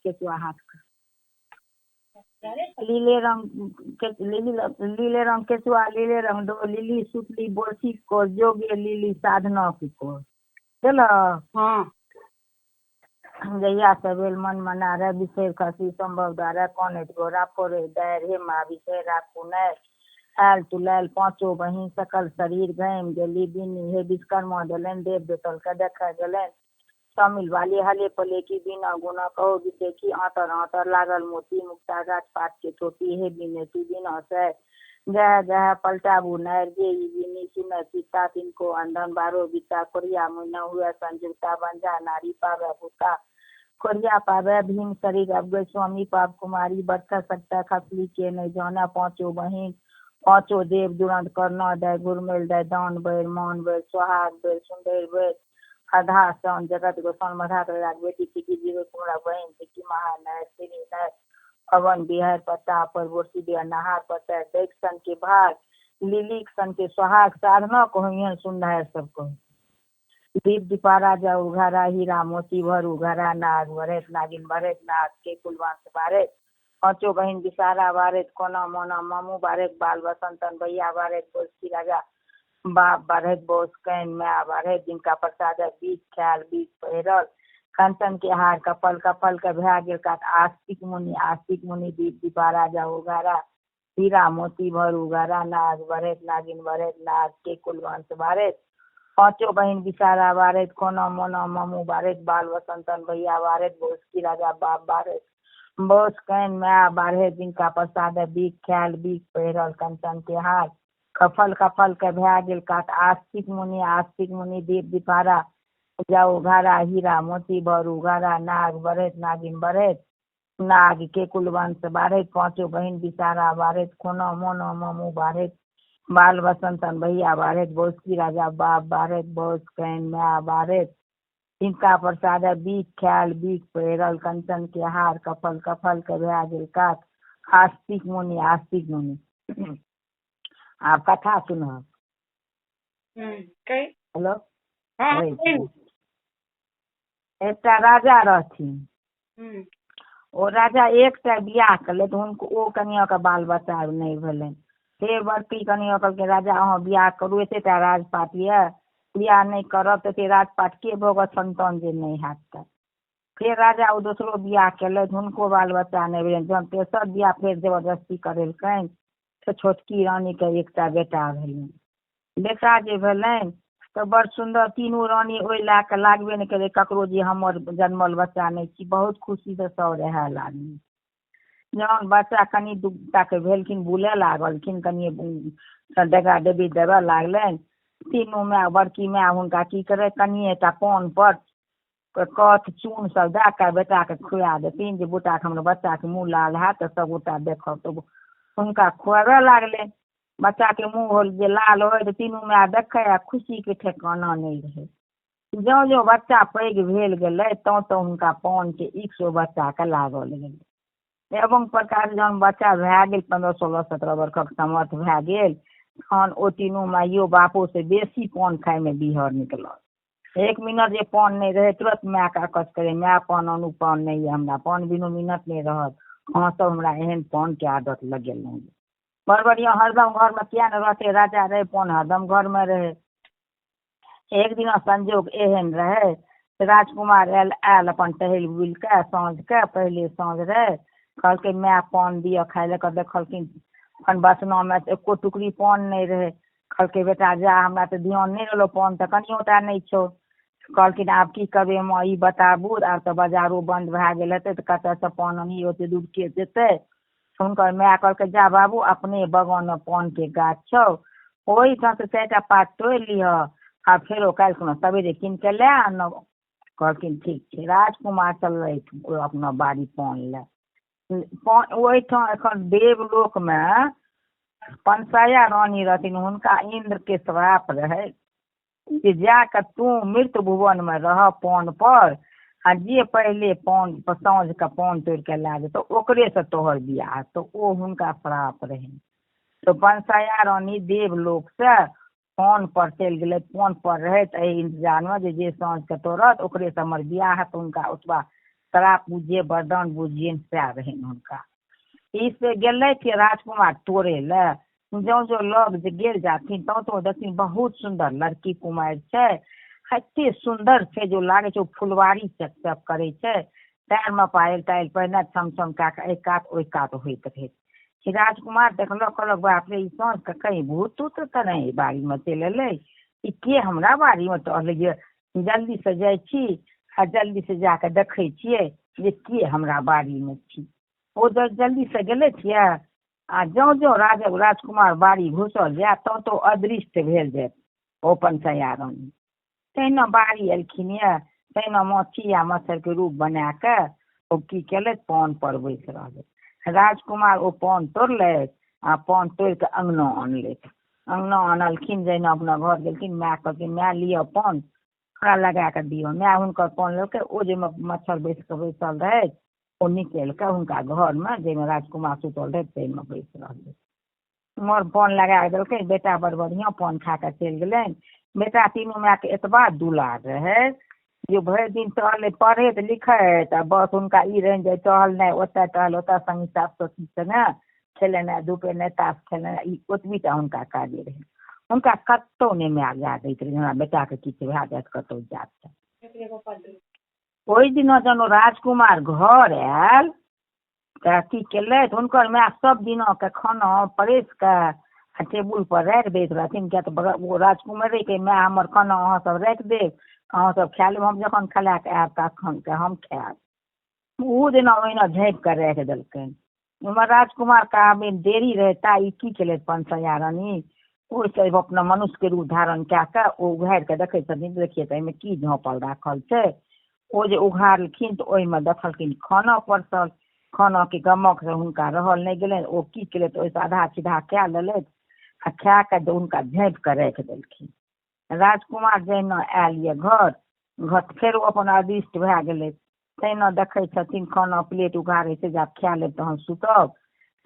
केचुआ हाथ का लीले रंग केचुआ लीले रंग दो लिली सुतली बोसी को जोगे लिली साधना को चल हाँ जैया सबेल मन मना रे बिसेर खसी संभव दारे कौन गोरा पोरे दैर हे मा बिसेर राखू नै आल तुलाल पांचो बहिन सकल शरीर गैम गेली बिनी हे विश्वकर्मा दलन देव देतल का देखा गलन शामिल वाली हले पले की बिना गुना कहो बिसे की आतर आतर लागल मोती मुक्ता गाछ पात के छोटी हे बिने की बिना से गह गह पलटाबू नैर जे बिनी सुन सीता तिनको अंधन बारो बिता कोरिया मुन हुआ संजुक्ता बंजा नारी पावे पुता कोरिया पावे भीम शरीर अब स्वामी पाप कुमारी बरखा सकता खसली के नहीं जाना पांचों बहिन पांचों देव दुरंत करना दय गुरमेल दय दान बैर मान बैर सुहाग बैर सुंदर बैर आधा सन जगत गोसाउन मधा कर बेटी टिकी जीव कुमरा बहन टिकी महान श्री नय अवन बिहार पत्ता पर बोसी दिया नहार पता देख सन के भाग लिली सन के सुहाग साधना को सुंदर सबको दीप दीपारा जा उघारा हीरा मोती भर उघारा नाग भरत नागिन भरत नाग के कुलवान से बारे पांचों बहन बिसारा बारे कोना मोना मामू बारे बाल बसंतन भैया बारे बोसी राजा बाप बारह बोस कैन मैं बारह जिनका प्रसाद बीज ख्याल बीज पहिरल कंचन के हार कपल कपल के भा गिर का आस्तिक मुनि दीप दीपा राजा उगारा हीरा मोती भर उगारा नाग भरत नागिन भरत नाग के कुलवंश भारत पांचों बहन बिसारा भारत कोना मोना मामू भारत बाल वसंतन भैया भारत बोस की राजा बाप भारत बोस कैन मैं बारह जिनका प्रसाद बीज ख्याल बीज पहिरल कंचन के हार कफल कफल के भा गिल काट आस्तिक मुनि दीप दीपारा जाओ घारा हीरा मोती भर उघारा नाग भरत नागिन भरत नाग के कुलवंश भारत पांचों बहन बिसारा भारत कोनो मोनो मामू भारत बाल वसंतन भैया भारत बोस की राजा बाप भारत बोस कैन मैं भारत इनका प्रसाद बीज ख्याल बीज पैरल कंचन के हार कफल कफल के भा गिल काट आस्तिक मुनि आप कथा सुनो हेलो एक राजा रहथिन ओ राजा एक बियाह कले तो उनको ओ कनिया का बाल बच्चा नहीं भेले फिर बड़की कनिया के राजा अहाँ बियाह करू एते राजपाट ये बियाह नहीं करब तो राजपाट के भोग संतान जे नहीं हाथ फिर राजा वो दूसरो बियाह कले उनको बाल बच्चा नहीं भेले जब तेसर बियाह फिर जबरदस्ती करेलकन तो छोटकी रानी के एकटा बेटा भेलन बेटा जे भेलन तो बड़ सुंदर तीनों रानी ओहि ला के लागबे नहीं करे ककरो जे हमर जन्मल बच्चा नहीं छी बहुत खुशी से सब रहे लागनी जहन बच्चा कनी दुटा के भेलखिन बुले लागलखिन कनी डेगा डेबी देवे लागलन तीनों माय बड़की माय हुनका की करे कनिएटा पान पर कथ चून सब दे के बेटा के खुआ देथिन जे बेटा के हमर बच्चा के मुँह लाल है तो सब गोटा देखब तो हुनका खुआबे लागले बच्चा के मुँह होल जे लाल हो तो तीनों माय देखे खुशी के ठेकाना नहीं रहे जो जो बच्चा पैघ भेल गेलै तो हुनका पान के 100 बच्चा के लागल गेलै एवं प्रकार जहन बच्चा भए गेल 15-16-17 वर्षक समर्थ भए गेल तहन ओ तीनों माइयो बापो से बेसी पान खाय में बिहर निकलल 1 मिनट जे पान नहीं रहे तुरंत माय के अकस करे माय पान अनु पान नहीं है हमरा पान बिनु मिनट नहीं रहत अहाँ सब हमरा एहन पान के आदत लगेल नहीं बड़ बढ़िया हरदम घर में किया न रहते राजा रहे पान हरदम घर में रहे एक दिन संजोग एहन रहे राजकुमार आयल अपन टहल बुल के साँझ के पहले साँझ रहे कहलकै माय पान दिया खाय ले देखलखिन अपन बसना में एको टुकड़ी पान नहीं रहे कहलकै बेटा जा हमरा तो ध्यान नहीं रहलो पान तो कनियोटा नहीं छो कहलखिन आब की करबे माँ ई बताबू आब तो बाजारो बंद भए गेल हेतै तो कतऽ से पान आनी ओते दूर के जेतै हुनकर माय कहलकै जा बाबू अपने बगान में पान के गाछ छौ ओहिठाम से 4टा पात तोड़ि लिह आ फेरो काल्हि खुना सवेरे कीन के ले आनब कहलखिन ठीक छै राजकुमार चललै अपना बाड़ी पान ले ओहिठाम एखन देवलोक में पंचया रानी रहथिन हुनका इंद्र के श्राप रहे कि जाके तू मृत भुवन में रह पान पर आ जे पहले पान साँझ के पान तोड़ के ला जेतो ओकरे से तोहर बियाह तो ओ हुनका श्राप रहे तो पंचया रानी देवलोक से पान पर चलि गेलै पान पर रहे इंतजार में जे साँझ के तोड़त ओकरे से हमर बियाह है तो उनका ओतबा श्राप बुझिए वरदान बुझिए सएह रहन हुनका। ई से गेलै कि राजकुमार तोड़े ले जो लग जे गेल जाथिन तो देखथिन बहुत सुंदर लड़की कुमारि छै, एते सुंदर छै जो लागे छै फुलवारी चक करे छै, पैर में पायल तायल पहिने छम छम कए के एक कात ओहि कात होइत रहे। राजकुमार देखलक कहलक बाप रे ई साँझ के कहीं भूत तूत तऽ नहीं बाड़ी में चलि एलै, ई के हमरा बाड़ी में टहलैये, जल्दी से जाइ छी आ जल्दी से जाके देखै छियै जे के हमरा बाड़ी में छी। ओ जल्दी से गेले छियै आ जो जो राजकुमार बाड़ी घुसल जाय तो अदृश्य भेल जाय ओ पंचैया रानी। तहिना बाड़ी एलखिन ये, तहिना माछी आ मच्छर के रूप बना के ओ की केलथि पान पर बैस रहलै। राजकुमार ओ पान तोड़लथि आ पान तोड़ के अंगना अनलथि। अंगना अनलखिन, जहिना अपना घर गेलखिन माय कहलखिन माय लिअ पान हमरा लगा के दियौ। माय हुनकर पान लेलकै, ओ जाहिमे मच्छर बैस के बैसल रहै ओ निकलि के हुनका घर में जाहिमे राजकुमार सुतल रहै ताहिमे बैस रहलै। उमर पान लगा देलकै, बेटा बड़ बढ़िया पान खा के चलि गेलनि। बेटा तीनों माय के एतबा दुलार रहे जो भरि दिन टहले पढ़ैत लिखैत आ बस हुनका ई रहनि जे टहलनाइ ओतऽ टहल ओतऽ संगी सास संगे खेलेनाइ धुपेनाइ ताश खेलेनाइ ई ओतबीटा हुनका काजे रहै। हुनका कतौ नहि माय जाय दैत रहे हमरा बेटा के किछु भए जायत कतौ जायत। ओहि दिन जन राजकुमार घर आयल तऽ की केलथि हुनकर माय सब दिना के खाना परेस के टेबुल पर राखि दैत रहथिन, किया तऽ ओ राजकुमारे के माय हमर खाना अहाँ सब राखि देब, अहाँ सब खा लेब, हम जखन खेला के आयब तखन के हम खायब। ओ दिना ओहिना झाँपि के राखि देलकनि। उमर राजकुमार का आबे देरी रहे ता ई की केलथि पंचैया रानी ओहिसे अपना मनुष्य के रूप धारण कए के ओ उघारि के देखै छथिन, देखिए तऽ एहिमे की झाँपल राखल छै। ओ जे उघारलखिन तऽ ओहिमे देखलखिन खाना परसल, खाना के गमक से हुनका रहल नहीं गेलनि। ओ की केलथि ओहिसँ आधा सीधा कए लेलथि आ खा के हुनका झाँपि के राखि देलखिन। राजकुमार जहिना आयल ये घर फेर ओ अपन अदृष्ट भए गेलै। तहिना देखै छथिन खाना प्लेट उघारै छै, जा खा लेब तहन सुतब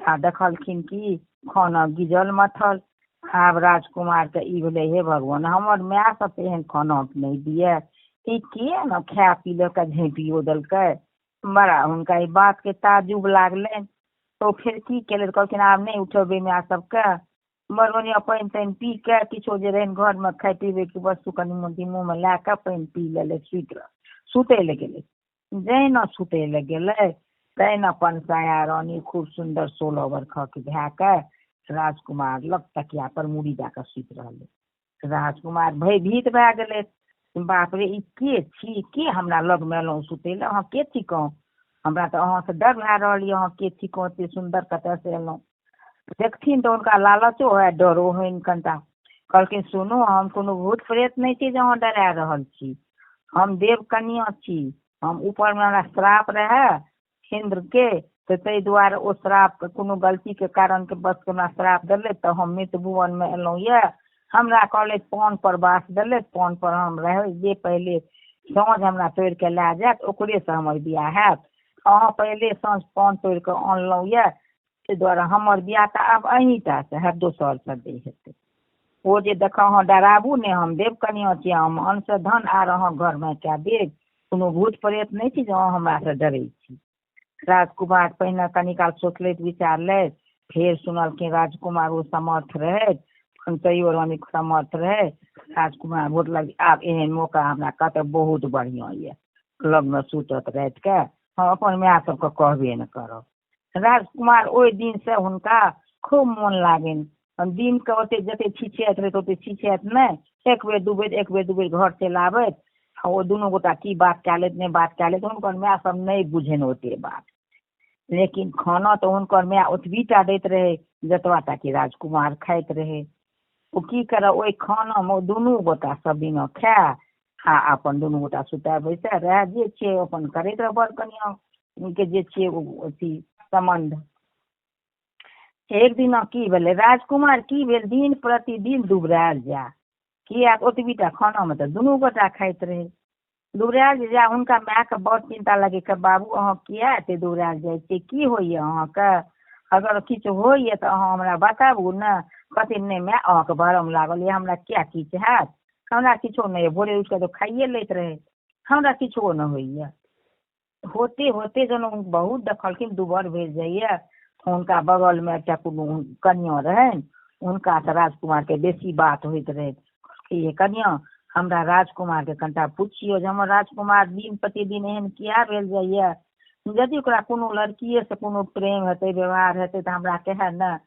आ देखलखिन कि खाना गिजल मथल। आब राजकुमार के ई भेलै हे भगवान हमर माय सब तऽ एहन खाना नहीं दिए, ई किए ने खा पी लऽ झाँपियो देलकै। बड़ा हुनका ई बात के ताजुब लागलनि। तो फिर की केलथि कहलखिन आब नहीं उठेबै माय सबके। बड़ बढ़िया पानि तानि पी के किछो जे रहनि घर में खाय पीबे के वस्तु कनि मुँह में लए के पानि पी लेलथि, सुतै ले गेलै। जहिना सुतै ले गेलै तहिना पंचैया रानी खूब सुंदर 16 वर्षक भए के राजकुमार लग तकिया पर मुड़ी दए के सुति रहलै। राजकुमार भयभीत भए गेलै, बाप रे ई के छी, के हमरा लग में एलहुँ सुतै ले, अहाँ के छी कहूँ, हमरा तऽ अहाँ से डर भए रहल यऽ, अहाँ के छी कहूँ एते सुंदर कतऽ से एलहुँ। देखथिन तऽ हुनका लालचो है डरो होइन कनिटा। कहलखिन सुनू हम कोनो भूत प्रेत नहीं छी जे अहाँ डरा रहल छी, हम देव कन्या छी। हम ऊपर में हमरा श्राप रहे इंद्र के, तो ताहि दुआरे ओ श्राप के कोनो गलती के कारण के बस के हमरा श्राप दिले तो हम मृत भुवन में एलहुँ ये। हमरा कहले पान पर बास दिले, पान पर हम रहे जे पहले साँझ हमरा तोड़ के ला जायत ओकरे से हमर बियाह हैत। अहाँ पहले साँझ पान तोड़ के अनलहुँ ये, ताहि दुआरे हमर बियाह तऽ आब अहींटा से हैत, दोसर से नहि हेतै। ओ जे देख अहाँ डराबू ने, हम देव कन्या छी, हम अन्न से धन आर अहाँ घर में कए देब, कोनो भूत प्रेत नहीं छी जे अहाँ हमरा से डरै छी। राजकुमार पहिने कनी काल सोचलथि विचारलथि, फेर सुनलखिन राजकुमार ओ समर्थ रहथि, पंचैयो रानी समर्थ रहे। राजकुमार बोललक आब एहन मौका हमरा कतऽ बहुत बढ़िया ये, लग में सुतत राति के, हम अपन माय सबके कहबे न करब। राजकुमार ओहि दिन से हुनका खूब मोन लागनि। दिन के ओते जते छिछियाइत रहै ओते छिछियाइत नहीं, एक बेर दू बेर घर चलि आबैत आ ओ दुनू गोटा की बात कए लेत नहीं बात कए लेत हुनकर माय सब नहीं बुझनि ओते बात। लेकिन खाना तो हुनकर माय ओतबीटा दैत रहे जतबाटा कि राजकुमार खाइत रहे। ओ की करे ओहि खाना में दुनू गोटा सब दिन खाए आ अपन दुनू गोटा सुता बैसा रहे, जे छै अपन करैत रहे बड़ कनिया के जे छै अथी संबंध। एक दिन की भेलै राजकुमार की भेल दिन प्रतिदिन दुबरायल जा, किया ओतबीटा खाना में तो दुनू गोटा खाइत रहे। दुबरायल जा हुनका माय के बड़ चिंता लगे के बाबू अहाँ किया एते दुबरायल जाइ छियै, की होइए अहाँके, अगर किछु होइए तऽ अहाँ हमरा बताबू ने। कहथिन नहीं माय अहाँके भरम लागल ये, हमरा किया किछु हैत, हमरा किछो नहीं, भोरे उठि के तो खाइए लैत रहे, हमरा किछो न होइए। होते होते जन बहुत देखलखिन दुबर भेज जाइए, हुनका बगल में एक कन्या रहन, उनका से राजकुमार के बेसी बात होइत रहे। ये कन्या हमरा राजकुमार के कनिटा पूछियो जे हमर राजकुमार दिन प्रतिदिन एहन किया भेल जाइए, यदि ओकरा कोनो लड़किए से कोनो प्रेम हेतै व्यवहार हेतै तऽ हमरा कहे न,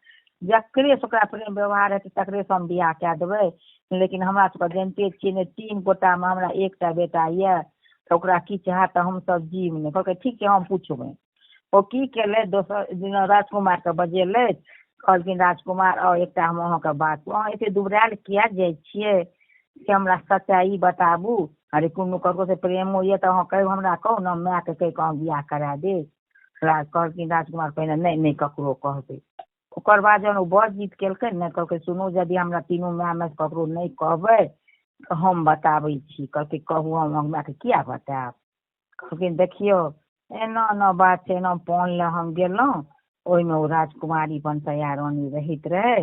जकरे से ओकरा प्रेम व्यवहार हेतै तकरे से हम बियाह कए देबै। लेकिन हमरा सबके जानते छियै ने, 3 गोटा में हमरा एकटा बेटा ये, तो ओकरा की चाहत तऽ हम सब जीव नहीं। कहलकै ठीक है हम पूछबै। ओ की केले, दोसर दिन राजकुमार के बजेले, कहलखिन राजकुमार आओ एकटा हम अहाँके बात, अहाँ एते दुबरायल किया जाइ छियै से हमरा सच्चाई बताबू। अरे कोनो ककरो से प्रेमो ये तो अहाँ कहू, हमरा कहू ने, माय के कहि कऽ हम बियाह करा दे। कहलखिन राजकुमार पहिने नहीं नहीं ककरो कहबै। ओकर बाद जहन ओ बड़ जीत केलकै ने, कहलकै सुनू यदि हमरा तीनों माय में ककरो नहीं कहबै तो हम बताबै छी। कहलकै कहू, हम हमरा के किया बतायब। कहलखिन देखियो एना एना बात छै, एना पान ले हम गेलहुँ, ओहिमे ओ राजकुमारी बनसैया रानी रहैत रहे,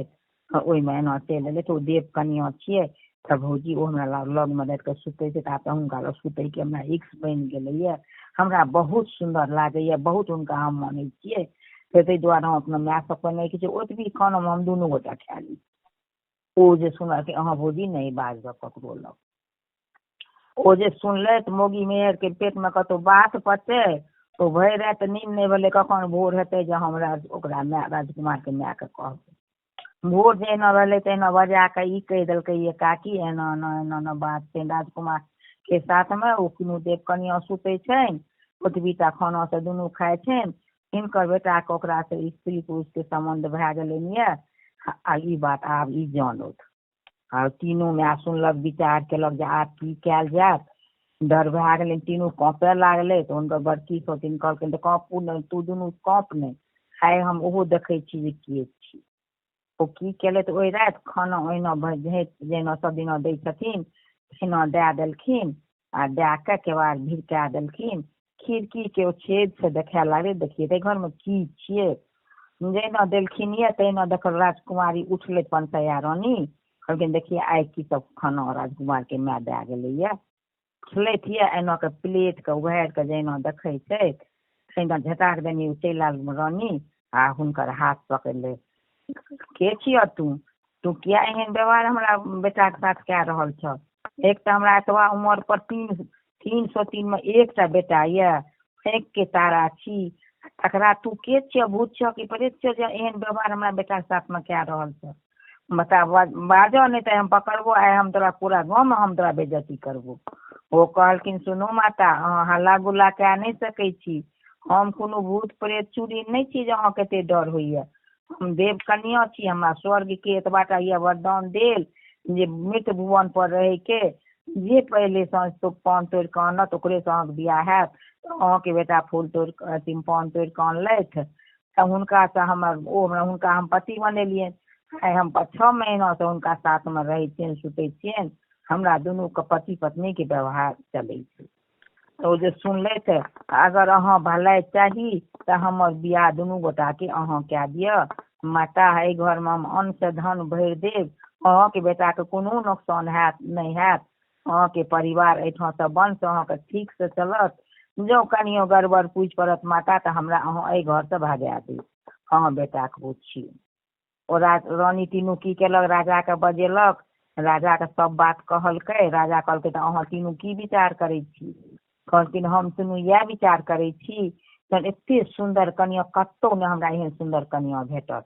ओहिमे एना चलि एलै। तो देव कन्या छियै तऽ भौजी ओ हमरा लग में राति कऽ सुतै छै, तऽ हुनका लग सुतै के हमरा इक्स बनि गेलैए, हमरा बहुत सुंदर लागैए, बहुत हुनका हम मानै छियै। ताहि दुआरे हम अपना माय सबके नहीं किछु, ओतबी खाना हम दुनू गोटा खा ली। ओ जे सुनलकै अहाँ भौजी नहीं बाजब ककरो लग। ओ जे सुनलथि मौगी मेहर के पेट में कतौ बात पचे, तो भरि राति नींद नहीं भेलै, कखन भोर हेतै जे हमरा ओकरा माय राजकुमार के माय के कहबै। भोर जहिना भेलै तहिना बजा कऽ ई कहि देलकै ये काकी एना एना एना एना बात छै राजकुमार के साथ में, ओ कोनो देव कन्या सुतै छनि, ओतबीटा खाना से दुनू खाइ छनि, हिनकर बेटा के ओकरा से स्त्री पुरुष के संबंध भए गेलनि ये, आ ई बात आब ई जानत। आ तीनों माय सुनलक, विचार केलक जे आब की कयल जायत, डर भए गेलै, तीनों काँपे लागलै। तो हुनकर बड़की छथिन कहलखिन तऽ काँपू नहीं, तू दुनू काँप नहीं, आइ हम ओहो देखै छी जे के छी। ओ की केले तऽ ओहि राति खाना ओहिना जेना सब दिना दै छथिन तहिना दए देलखिन, आ दए के केवाड़ भिड़का देलखिन, खिड़की के ओ छेद से देखे लागले, देखिए ते घर में की छियै। जहिना देलखिन ये तहिना देखल राजकुमारी उठले बनसैया रानी, कहलखिन देखिए आइ की सब खाना राजकुमार के माय दए गेलैए। खेलैत ये एना के प्लेट के उघारि के जहिना देखै छै तहिना झटाक देनी चलि आयल रानी, आ हुनकर हाथ पकड़ि ले, के छिय तू किया एहन व्यवहार हमरा बेटा के साथ कए रहल छ। एक तो हमरा एतबा उम्र पर 303 में एकटा बेटा ये, फेंक के तारा छी, तकरा तू के छिय, भूत छ कि प्रेत छ जे एहन व्यवहार हमरा बेटा के साथ में कए रहल छ। बता बाजो नहीं तो हम पकड़बो, आइ हम तोरा पूरा गाँव में हम तोरा बेइज्जती करबो। ओ कहलखिन सुनू माता, अहाँ हल्ला गुल्ला कए नहीं सकै छी, हम कोनो भूत प्रेत चूड़ी नहीं छी जे अहाँ कते डर होइए। हम देव कन्या छी, हमरा स्वर्ग के एतबाटा ये वरदान देल जे मृत भुवन पर रह के जे पहले साँझ तो पान तोड़ के आनत ओकरे से अहाँके बियाह हैत। अहाँ के बेटा फूल तोड़ के पान तोड़ के आनलथि, तऽ हुनका से हुनका हम पति बनेलियनि। आइ हम 6 महीना से हुनका साथ में रहै छियनि, सुतै छियनि, हमरा दुनू के पति पत्नी के व्यवहार चलै छै। तो जे सुनलथि, अगर अहाँ भलाई चाही तऽ हमर बियाह दुनू गोटा के अहाँ कए दिअ माता, एहि घर में हम अन्न से धन भरि देब, अहाँ के बेटा के कोनो नुकसान हैत नहीं हैत, अहाँ के परिवार एहिठाम से वंश अहाँ के ठीक से चलत। जो कनियो गड़बड़ पूछ पड़त माता तऽ हमरा अहाँ एहि घर से भगा देब, अहाँ बेटा के पूछियो। ओ रानी तीनू की केलक, राजा के बजेलक, राजा के सब बात कहलकै। राजा कहलकै तऽ अहाँ तीनू की विचार करै छी। कहलखिन हम तीनू इएह विचार करै छी, एते सुंदर कन्या कतौ ने हमरा एहन सुंदर कन्या भेटत।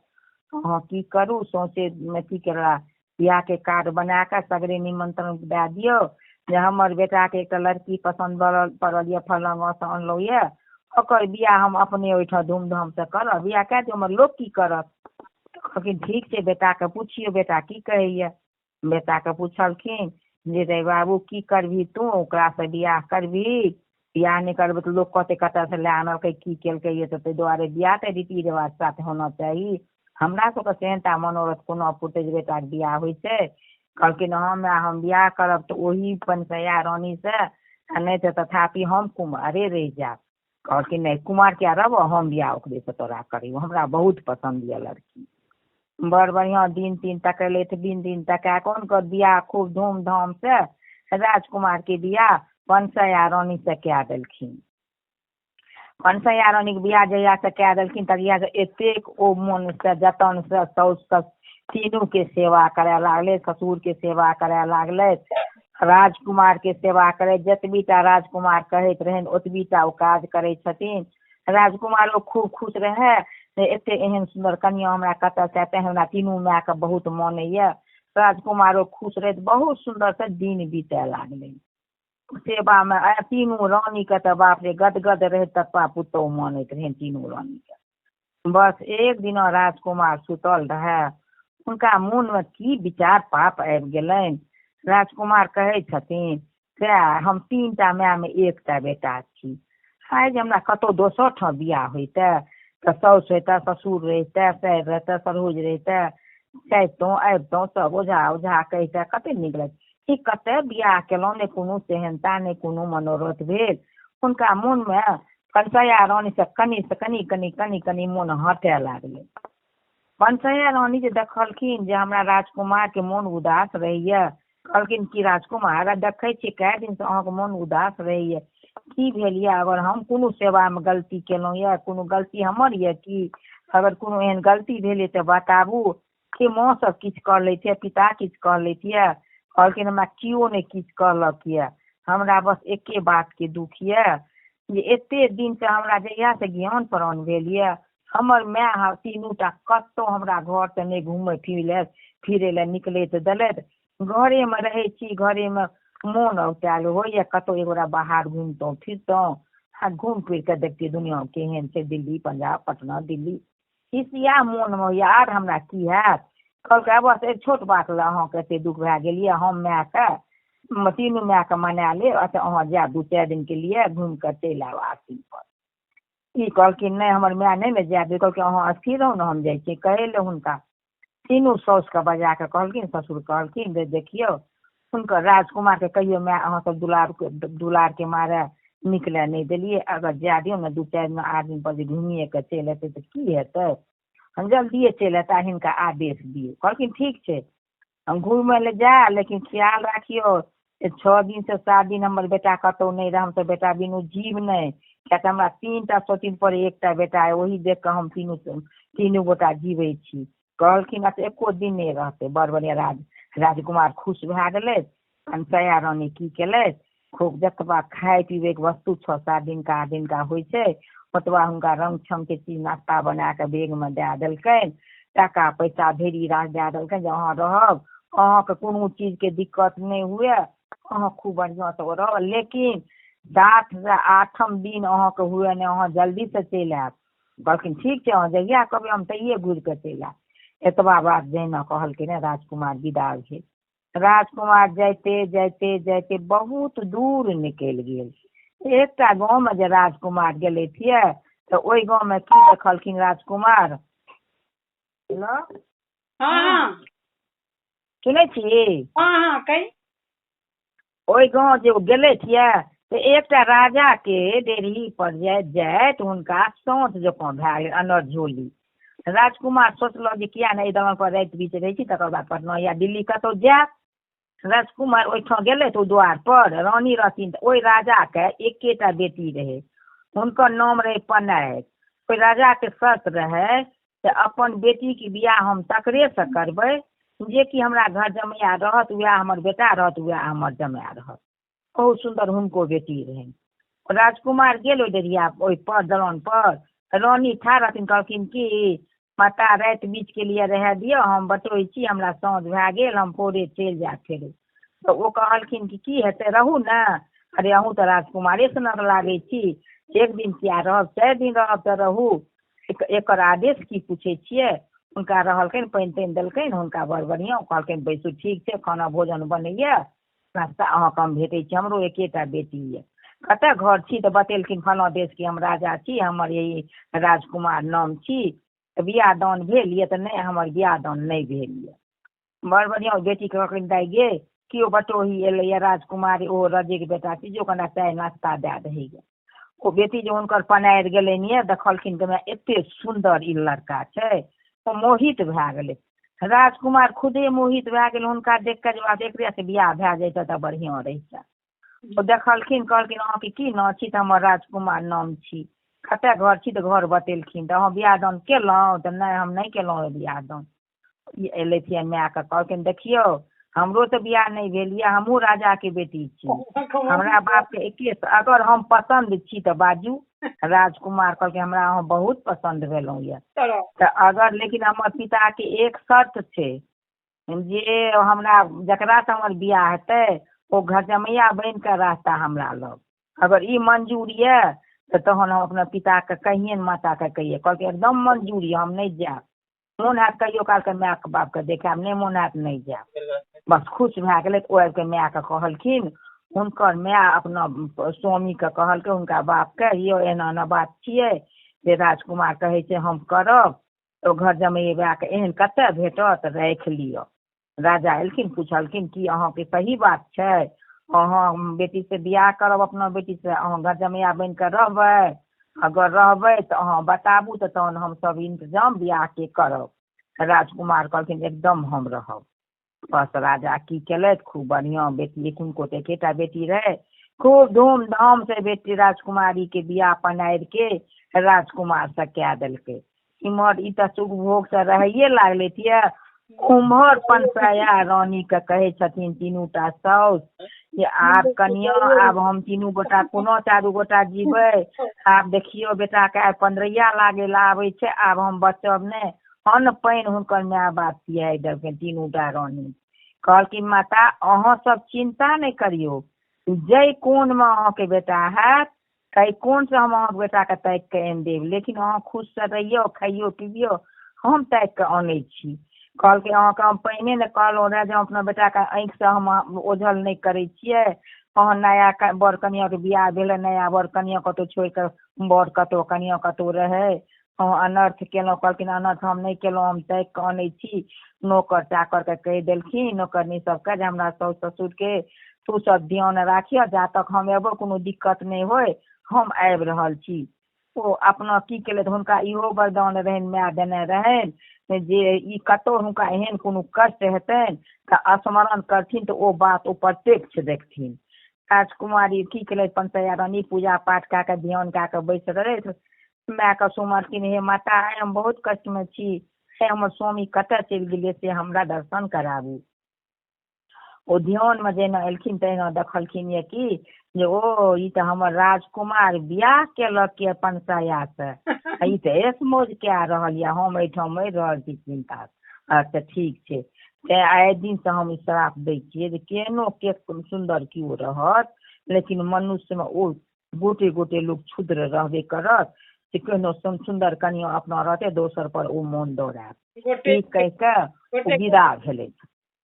अहाँ की करू, सोचे में की केला, बियाह के कार्ड बना के सगरे निमंत्रण दए दियो जे हमर बेटा के एक लड़की पसंद पड़ल ये, फलां गाँव से अनलहुँ ये, ओकर बियाह हम अपने ओहिठाम धूमधाम से करब। बियाह कए दियौ, हमर लोक की करत। कहलखिन ठीक छै, बेटा के पूछियो बेटा की कहैया। बेटा के पूछलखिन जे रे बाबू की करबही तू, ओकरा से बियाह करबही, बियाह नहीं करबै तो लोग कहते कतऽ से ले आनलकै की केलकै ये, तो ताहि दुआरे बियाह के रीति रिवाज साथ होना चाही। हमरा सबके सेहनता मनोरथ कोनो पुते जे बेटा के बियाह होइ छै। कहलखिन हम बियाह करब तो ओही बनसैया रानी से, नहीं तो तथापि हम कुमारे रह जाब। कहलखिन नहीं कुमार क्या रहब, हम बियाह ओकरे से तोरा करेब, हमरा बहुत पसंद ये लड़की। बड़ बढ़िया दिन तीन तकले, दिन तका कौन कर बियाह खूब धूमधाम से राजकुमार के बियाह बनसैया रानी से क्या देलखिन। कनसैया रानी के बियाह जहिया से कए देलखिन तहिया से एतेक ओ मन से जतन से साउस के तीनू के सेवा करए लागले, ससुर के सेवा करए लागले, राजकुमार के सेवा करे, जतबीटा राजकुमार कहैत रहन ओतबीटा ओ काज करै छथिन। राजकुमारो खूब खुश रहे, एते एहन सुंदर कन्या हमरा कतऽ से एते, हमरा तीनू माय के बहुत मानैया। राजकुमारो खुश रहे, बहुत सुंदर से दिन बीते लागले सेवा में। तीनू रानी के तो बाप रे गदगद रहे, तत्पा पुतौ मानैत रहे तीनू रानी के। बस एक दिन राजकुमार सुतल रहे, उनका मन में की विचार पाप आबि गेलनि। राजकुमार कहे छथिन से हम 3टा माय में एकटा बेटा छी, आइ जे हमरा कतौ दोसर ठाम बियाह होइते तऽ साउस रहिते, ससुर रहिते, साइर रहिते, सरोज रहिते, जैतों आबितों सब ओझा ओझा कहिते कते नीक लगतै। कते बियाह केलहुँ, ने कोनो सेहनता ने कोनो मनोरथ भेल। हुनका मोन में कनसैया रानी से कनी मोन हटे लागलै। कनसैया रानी जे देखलखिन जे हमरा राजकुमार के मोन उदास रहैया, कहलखिन कि राजकुमार देखै छी कए दिन से अहाँके मोन उदास रहैया, की भेल यऽ? अगर हम कोनो सेवा में गलती केलहुँ यऽ, कोनो गलती हमर यऽ कि? अगर कोनो एहन गलती भेलै तऽ बताबू। कि माँ सब किछु कह लैत यऽ, पिता किछु कह लैत यऽ? कहलखिन हमरा कियो नहि किछु कहलक यऽ, हमरा बस एके बात के दुख यऽ जे एते दिन से हमरा जहिया से ज्ञान प्राण भेल यऽ, हमर माय तीनूटा कतौ हमरा घर से नहीं घूमे फिरे ले निकलैत देलथि। घरे में रहे छी, घरे में मोन औटाल होइया, कतौ एगोरा बाहर घूमतों फिरतों, घूम फिर के देखती दुनिया केहन छै, दिल्ली पंजाब पटना दिल्ली, इसिया मोन में यार हमरा की हैत। कहलकै बस एक छोट बात ले अहाँके एते दुख भए गेल यऽ, हम माय के तीनू माय के मना ले, अच्छा अहाँ जायब 2-4 दिन के लिए घूम कर चलि आयब आस्तीन पर। ई कहलखिन नहीं हमर माय नहीं ने जायब। कहलकै अहाँ स्थिर रहू ने, हम जाइ छी कहै ले हुनका। तीनू साउस के बजा के कहलखिन, ससुर कहलखिन जे देखियो हुनकर राजकुमार के कहियो माय अहाँ सब दुलार के मारे निकले नहीं देलिए, अगर जाय दियो ने 2-4 दिन 8 दिन पर घूमिए के चलि एतै तऽ की हेतै, हम जल्दिए चलि एता, हिनका आदेश दियौ। कहलखिन ठीक छै हम घूमे ले जाए, लेकिन ख्याल राखियो 6 दिन से 7 दिन हमर बेटा कतौ नहीं रह, हम तो बेटा बिनु जीव नहीं, क्या हमरा 3टा सोतिन पर एकटा बेटा है, वही देख के हम तीनू गोटा जीवे छी। कहलखिन अच्छा एको दिन नहीं रहते। बड़ बढ़िया राजकुमार खुश भए गेलै। कनसैया रानी की केलै, खूब जतबा खाए पीबे के वस्तु 6-7 दिन का 8 दिन का होइ छै, ओतबा हुनका रंग छंग के चीज नाश्ता बना के बैग में दे देलकनि, टाका पैसा ढेरी राज दे देलकनि जे अहाँ रहब, अहाँके कोनो चीज के दिक्कत नहीं हुए, अहाँ खूब बढ़िया से रहब, लेकिन 7 से 8म दिन अहाँके हुए ने, अहाँ जल्दी से चलि आयब। कहलखिन ठीक छै अहाँ जहिया कहबै हम तहिए घुरि के चलि आयब। एतबा बात जहिना कहलखिन राजकुमार विदा भेल। राजकुमार जाइते जाइते जाइते बहुत दूर निकलि गेल। एकटा गाँव में जे राजकुमार गेलथि ये, तो ओहि गाँव में की देखलखिन राजकुमार? हेलो हाँ सुनै छी? हाँ कही। ओहि गाँव जे गेलथि ये तो एकटा राजा के डेढ़ी पर जाइत हुनका साँझ जकाँ भए गेल अनरझोली। राजकुमार सोचलक जे किया नहीं दलान पर राति बीच रहे छी, तकर बाद पटना या दिल्ली कतौ जायब। राजकुमार ओहिठाम गेलथि ओ द्वार पर, रानी रहथिन। ओहि राजा के एकेटा बेटी रहे, हुनकर नाम रहे पनाइत। ओहि राजा के शर्त रहे से अपन बेटी के बियाह हम तकरे से करबै जे कि हमरा घर जमाया रहत, वएह हमर बेटा रहत, वएह हमर जमाया रहत। बहुत सुंदर हुनको बेटी रहे। राजकुमार गेल ओहि डेरिया ओहि पर दलान पर, रानी ठाढ़ रहथिन। कहलखिन की माता राति बीच के लिए रह दियो, हम बटोई छी, हमरा साँझ भए गेल, हम भोरे चलि जायब फेरो। तो वो कहलखिन कि की हेतै रहू ने। अरे अहूँ तो राजकुमारे सनक लागे छी, एक दिन किया रहब, 4 दिन रहब तो रहू, एकर आदेश की पूछे छियै। हुनका रहलखिन, पानि तानि देलखिन हुनका बड़ बढ़िया। कहलखिन बैसू ठीक छै, खाना भोजन बनैया, नाश्ता अहाँके हम भेटै छी, हमरो एकेटा बेटी ये। कतऽ घर छी तऽ बतेलखिन फलां देश के हम राजा छी, हमर यही राजकुमार नाम छी। बियाह दान भेल ये तऽ नहीं, हमर बियाह दान नहीं भेल ये। बड़ बढ़िया बेटी के कहलखिन दाइ गे कियो बटोही एलै राजकुमारी, ओ रजे के बेटा छी, जो कना चाय नाश्ता दे दही गे। ओ बेटी जो हुनकर पनारि गेलनि ये, देखलखिन कि एते सुंदर ई लड़का छै, ओ मोहित भए गेलै। राजकुमार खुदे मोहित भए गेल हुनका देख के, जे बात एकरे से बियाह भए जैते तऽ बढ़िया रहिते। ओ देखलखिन, कहलखिन अहाँके की नाम छी? तऽ हमर राजकुमार नाम छी। कते घर छी तऽ घर बतेलखिन तऽ अहाँ बियाह दान केलहुँ तऽ नहि हम नहि केलहुँ बियाह दान। एलथिन मायके कहलखिन देखियौ हमरो तऽ बियाह नहीं भेल यऽ, हमहूँ राजा के बेटी छी, हमरा बाप के एके अगर हम पसंद छी तऽ बाजू। राजकुमार कहलखिन हमरा अहाँ बहुत पसंद भेलहुँ यऽ तऽ अगर लेकिन हमर पिता के एक शर्त छै जे हमरा जकरा से हमर बियाह हेतै ओ घर जमैया बन के रहता हमरा लग। अगर ई मंजूर ये तो तहन हम अपना पिता के कहिए माता के कहिए। कहलकै एकदम मंजूर ये हम नहीं जायब, मोन हैत कहियो काल के माय के बाप के देखायब, नहीं मोन हैत नहीं जायब। बस खुश भए गेलै। ओ आबि के माय के कहलखिन, हुनकर माय अपना स्वामी के कहलकै हुनका बाप के यो एना एना बात छियै जे राजकुमार कहै छै हम करब तो घर जमैया के एहन कते भेटत राख लिअ। राजा एलखिन पूछलखिन कि अहाँके सही बात छै, अहाँ बेटी से बियाह करब अपना बेटी से, अहाँ घर जमैया बन के रहबै, अगर रहबै तऽ अहाँ बताबू तऽ तहन हम सब इंतजाम बियाह के करब। राजकुमार कहलखिन एकदम हम रहब। बस राजा की केलथि खूब बढ़िया बेटी, हुनको तो एकेटा बेटी रहे, खूब धूमधाम से बेटी राजकुमारी के बियाह पनारि के राजकुमार से कए देलकै। इमहर ई तऽ सुख भोग से रहैये लागले। उम्हर पंचाया रानी के कहे छथिन तीनू टा साउस जे आब कनिया आब हम तीनू गोटा कोनो चारू गोटा जीबै, आब देखियो बेटा के आब 15 लागे आबै छै, आब हम बचब नहीं। अन्न पानि हुनकर माय बाप पियाइ देलखिन तीनू टा रानी। कहलखिन माता अहाँ सब चिंता नहीं करियो, जै कोन में अहाँ के बेटा हैत कई कोन से हम अहाँ बेटा के ताकि के आनि देब, लेकिन अहाँ खुश से रहियो खाइयो पीबियो हम ताकि के आनै छी। कहलकै अहाँके हम पहिने ने कहलहुँ रहे जे हम अपना बेटा के आँखि से हम ओझल नहीं करे छियै। अहाँ नया बर कनिया के बियाह भेले, नया बर कनिया कतौ छोड़ के बर कतौ कनिया कतौ रहे, अहाँ अनर्थ केलहुँ। कहलखिन अनर्थ हम नहीं केलहुँ, हम ताकि के आनै छी। नौकर चाकर के कहि देलखिन नौकरनी सबके जे हमरा साउस ससुर के तू सब ध्यान राखियो, जा तक हम एबो कोनो दिक्कत नहीं होय हम आबि रहल छी। ओ अपना की केले हुनका इहो वरदान रहनि माय देने रहनि जे ई कतौ हुनका एहन कोनो कष्ट हेतनि तऽ स्मरण करथिन तऽ ओ बात ओ प्रत्यक्ष देखथिन। राजकुमारी की केले पंचैया रानी पूजा पाठ कए के ध्यान कए के बैस रहे, माय के सुमरथिन हे माता आइ हम बहुत कष्ट में छी, हे हमर स्वामी कतऽ चलि गेलियै से हमरा दर्शन कराबू। ओ ध्यान में जेना एलखिन तहिना देखलखिन ये कि जे ओ ई तऽ हमर राजकुमार बियाह केलक ये पंचैया से, ई तऽ ऐस मौज कए रहल ये, हम एहिठाम मरि रहल छी चिंता। अच्छा ठीक छै, तैं आइ दिन से हम श्राप दै छियै जे केहनो के सुंदर केओ रहत लेकिन मनुष्य में ओ गोटे गोटे लोग क्षुद्र रहबे करत, से केहनो सुंदर कनिया अपना रहते दोसर पर ओ मोन दौड़ायत। ई कहि के ओ विदा भेलै।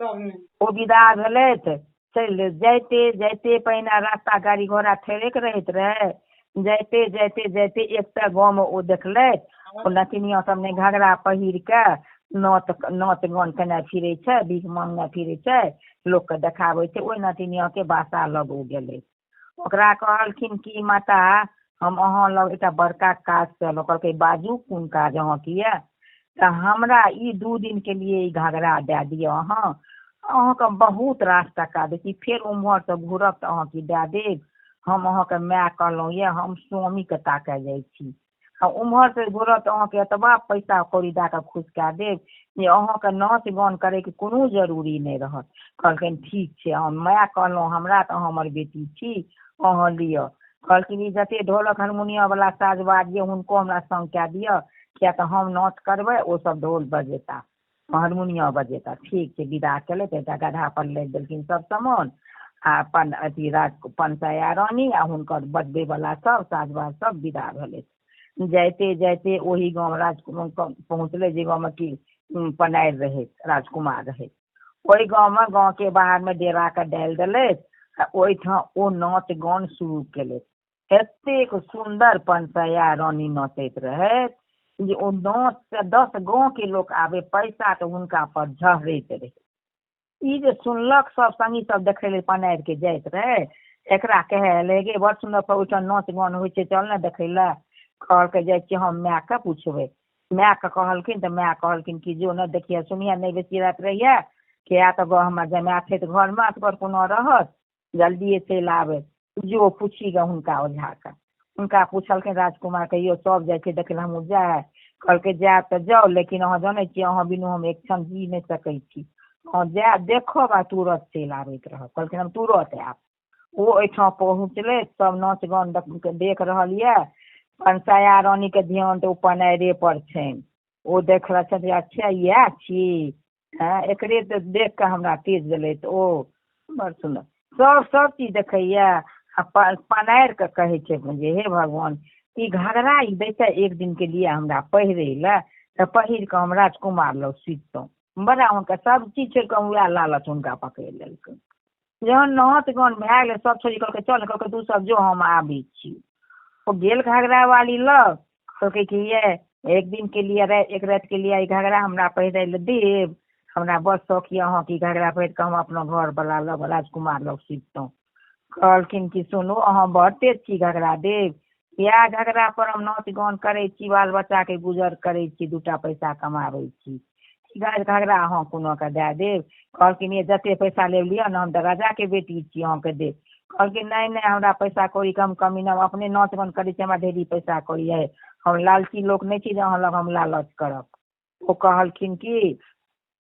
ओ विदा भेलथि, चलि जाइते जाइते पहिने रास्ता गाड़ी घोड़ा ठहरैक रहैत रहे, जाइते जाइते जाइते एकटा गाँव में ओ देखलथि ओ नचनिया सब ने घाघरा पहिर के नाच गान केने फिरे छै, भीख मांगने फिरे छै, लोक के देखाबै छै। ओहि नचनिया के बासा लग ओ गेलै, ओकरा कहलखिन कि माता हम अहाँ लग एकटा बड़का काज से एलहुँ। कहलकै बाजू कोन काज अहाँके ये? तऽ हमरा ई 2 दिन के लिए ई घाघरा दे दिअ, अहाँके बहुत रास टका देती, फेर उम्हर से घूरब तऽ अहाँके दे देब। हम अहाँके माय कहलहुँ ये हम स्वामी के ताके जाइ छी, उम्हर से घूरब तऽ अहाँके एतबा पैसा कौड़ी दए के खुश कए देब जे अहाँके नाच गान करैके कोनो जरूरी नहीं रहत। कहलखिन ठीक छै, हम माय कहलहुँ हमरा तऽ अहाँ हमर बेटी छी, अहाँ लिअ। कहलखिन ई जते ढोलक हारमोनिया वाला साज बाज ये हुनको हमरा संग कए दिअ, किया तऽ हम नाच करबै ओ सब ढोल बजेता हारमोनिया बजेता। ठीक छै, विदा केलथि, एकटा गधा पर लदि देलखिन सब सामान आ अथी पंचैया रानी आ हुनकर बजबे वाला सब साजबाज सब विदा भेलै। जाइते जाइते ओही गाँव राजकुमार पहुँचले जे गाँव में की पनारि रहे राजकुमार रहे। ओहि गाँव में गाँव के बाहर में डेरा के डालि देलथि, ओहिठाम ओ नाच गान शुरू केलथि। एतेक सुंदर पंचैया रानी नाचैत रहे जे ओ नाच से 10 गाँव के लोग आबे, पैसा तो हुनका पर झहरैत रहे। ई जे सुनलक सब संगी सब देखे ले पनारि के जाइत रहे, एकरा कहे लगे बड़ सुंदर पर ओहिठाम नाच गान होइ छै, चल ने देखे ला। कहलके जाइ छियै हम माय के पूछबै। माय के कहलखिन तऽ माय कहलखिन कि जो न देखिए सुनिए नहीं बेसी रात रहिए, किया तऽ हमर जमाय छै तऽ घर में कोनो रहत, जल्दिए चलि आबे, जो पूछी गे हुनका ओझा के। हुनका पूछलखिन राजकुमार के यो सब जाइ छै देखै लए हमहूँ जाए कहलकै जाए तऽ जाउ लेकिन अहाँ जानै छियै अहाँ बिनु हम एक क्षण जी नहि सकै छी अहाँ जाए देखब आ तुरत चलि आबैत रहब कहलखिन हम तुरत आयब ओ ओहिठाम पहुँचलै सब नाच गान देख रहल यऽ कंसाया रानी के ध्यान तऽ ओ पनारे पर छनि ओ देखलक छथि अच्छा इएह छी एकरे तऽ देख कऽ हमरा तेज गेलै तऽ ओ बड़ सुन्दर सब चीज देखैया आ पनारि के कहै छै जे हे भगवान ई घाघरा ई दै छै एक दिन के लिए हमरा पहिरे लए तऽ पहिर कऽ हम राजकुमार लग सुततहुँ बड़ा हुनका सब चीज छोड़ि कऽ वएह लालच हुनका पकड़ि लेलकै जहन नाच गान भए गेलै सब छोड़ी कहलकै चल कहलकै तू सब जो हम आबै छी ओ गेल घाघरा वाली लग कहलकै कि ये एक दिन के लिए एक रात के लिए ई घाघरा हमरा पहिरे लए देब हमरा बड़ शौक यऽ अहाँ की घाघरा पहिर कऽ हम अपना घर वाला लग राजकुमार लग सुततहुँ कहलखिन कि सुनू अहाँ बड़ तेज छी घाघरा देब इएह घाघरा पर हम नाच गान करै छी बाल बच्चा के गुजर करै छी 2टा पैसा कमाबै छी घाघरा अहाँ कोनो के दए देब कहलखिन ये जते पैसा ले लिअ ने हम तऽ राजा के बेटी छी अहाँके देब कहलखिन नहीं नहीं हमरा पैसा कौड़ी कम कमी नहीं अपने नाच गान करै छी हमरा ढेरी पैसा कौड़ी है हम लालची लोक नहीं छी जे अहाँ लग हम लालच करब ओ कहलखिन कि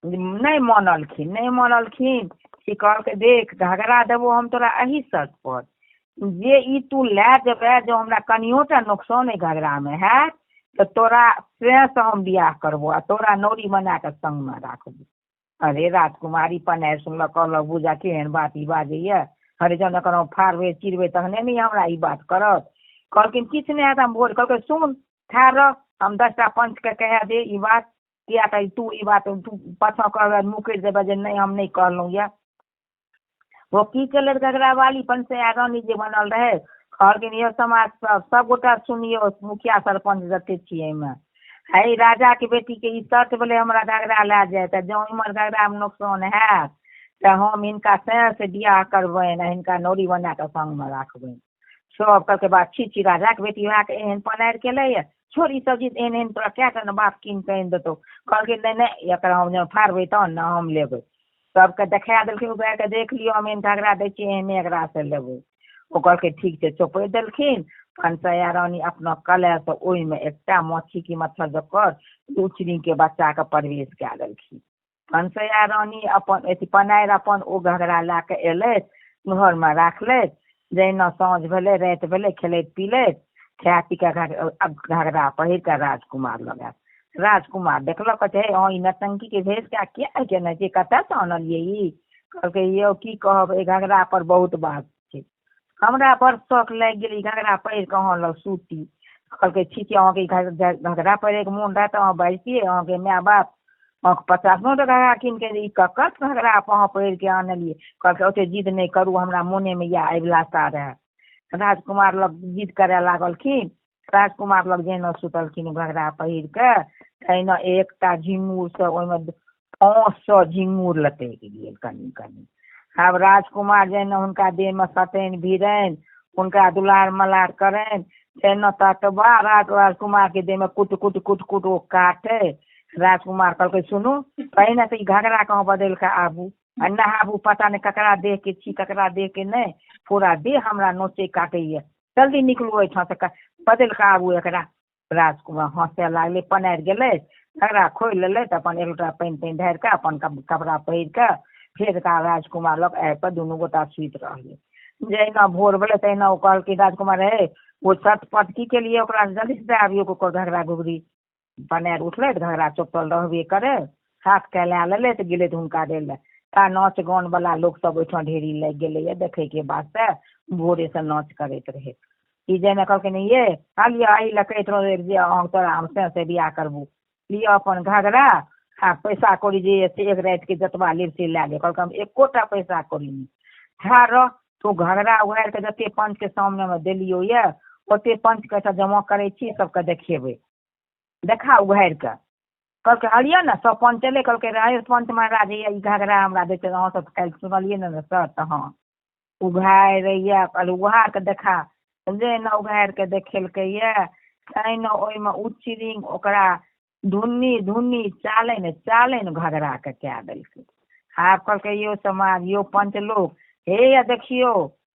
नहीं मानलखिन कि कहलकै देख घाघरा देबो हम तोरा एही शर्त पर जे ई तू लए जेबै जो हमरा कनियोटा नुकसान है घाघरा में है तो तोरा से हम बियाह करबो आ तोरा नौरी बना के संग में राखबो अरे राजकुमारी पनारि सुनलक कहलक बुझा केहन बात ई बाजैया अरे जन एकर फाड़बै चिरबै तहने नहीं हमरा ई बात करत कहलखिन किछु नहीं हैत हम भोर कहलकै सुन ठाड़ रह हम 10टा पंच के कहे दे ई बात किया कही तू ई बात तू पाछा कहबै मुकरि देबै जे नहीं हम नहीं कहलहुँ यऽ वो की केले घाघरा वाली पंचैया रानी जे बनल रहे कहलखिन यौ समाज सब गोटा सुनियो मुखिया सरपंच जते छियै एहिमे है राजा के बेटी के ई शर्त भेलै हमरा घाघरा लए जाए तऽ जँ इम्हर घाघरा में नुकसान हैत तऽ हम हिनका से बियाह करबनि आ हिनका नौरी बना कऽ संग में राखबनि सब कहलकै बात छी राजा के बेटी वएह के एहन पनारि केले छोड़ ई सब चीज एहन तोरा कएटा ने बाप कीन कऽ आनि देतौ कहलकै नहीं नहीं एकरा हम फाड़बै तहन ने हम लेबै सबके देखा देलखिन उपाय के देख लियो हम एहन घाघरा दै छियै एहने एकरा से लेबै ओ कहलकै ठीक छै चौपै देलखिन कंसैया रानी अपना कले से ओहिमे एकटा माछी की मच्छर जकर उचरी के बच्चा के प्रवेश कए देलखिन कंसैया रानी अपन अथी पनारि अपन ओ घाघरा लए कऽ एलथि घर में राखलथि जहिना साँझ भेलै राति भेलै खेलैत पिलैत खाए पी कऽ घाघरा पहिर कऽ राजकुमार लग राजकुमार देखलक हे अहाँ ई नटंकी के भेष कए किया केने छियै कतयसँ आनलियै ई कहलकै यौ की कहब एहि घाघरा पर बहुत बात छै हमरा बड़ शौक लागि गेल ई घाघरा पहिर कऽ अहाँ लग सूती कहलकै ठीक है अहाँके घाघरा पहिरैके मोन रहै तऽ अहाँ बाजितियै अहाँके माय बाप अहाँके 50 घाघरा कीन के ई ककत घाघरा अहाँ पहिर के आनलियै कहलकै ओते जिद नहीं करू हमरा मोने में इएह अभिलाषा रहै राजकुमार लग जिद करए लागलखिन राजकुमार लग जेना सुतलखिन घाघरा पहिर कऽ तहिना एकटा झिंगुर से ओहिमे 500 झिंगुर लटकि गेल कनी कनी आब राजकुमार जहिना हुनका देह में सटनि भिड़नि हुनका दुलार मलार करनि तहिना ततबा राजकुमार के देह में कुट कुट कुट कुट ओ काटे राजकुमार कहलकै सुनू पहिने तऽ ई घाघरा कहाँ बदलि कऽ आबू आ नहाबू पता नहीं ककरा देह के छी ककरा देह के नहीं पूरा देह हमरा नोचे काटैया जल्दी निकलू ओहिठाम से बदलि कऽ आबू एकरा राजकुमार हंसै लागले पनारि गेलै घाघरा खोलि लेलथि अपन एक लोटा पानि ढारि कऽ अपन कपड़ा पहिर कऽ फेर राजकुमार लग आबि कऽ दुनू गोटा सुति रहलै जहिना भोर भेलै तहिना ओ कहलकै राजकुमार हे वो चटपट की केलियै ओकरा जल्दी से दए आबियौ ओकर घाघरा घुघरी पनारि उठलै घाघरा चोपल रहबे करे हाथ के लए लेलै तऽ गेलै हुनका देल ता नाच गान वाला लोक सब ओहिठाम ढेरी लागि गेलै देखे के वास्ते भोरे से नाच करैत रहे ई जहिना कहलखिन ये लिअ एहि लए कहैत रहो जे अहाँ तोरा हम से बियाह करबू लिअ अपन घाघरा आ पैसा कौड़ी जे एक राति के जतबा लेब से लए ले कहलकै हम एकोटा पैसा कौड़ी नहीं ठाड़ रह तू घाघरा उघारि के जते पंच के सामने में देलियो ये ओते पंच के जमा करे छी सबके देखेबै देखा उघारि कऽ कहलकै हरिया ने सब पंच चले कहलकै रहे पंच महाराज ई घाघरा हमरा दै छै अहाँ सब काल्हि सुनलियै ने सर तऽ हाँ उघारि कहल उघार के देखा जेना उघारि के देखेलकै ये तहिना ओहिमे उचरिंग ओकरा धुन्नी धुन्नी चालनि घाघरा के कए देलकै आब कहलकै यो समाज यो पंच लोग हे या देखियो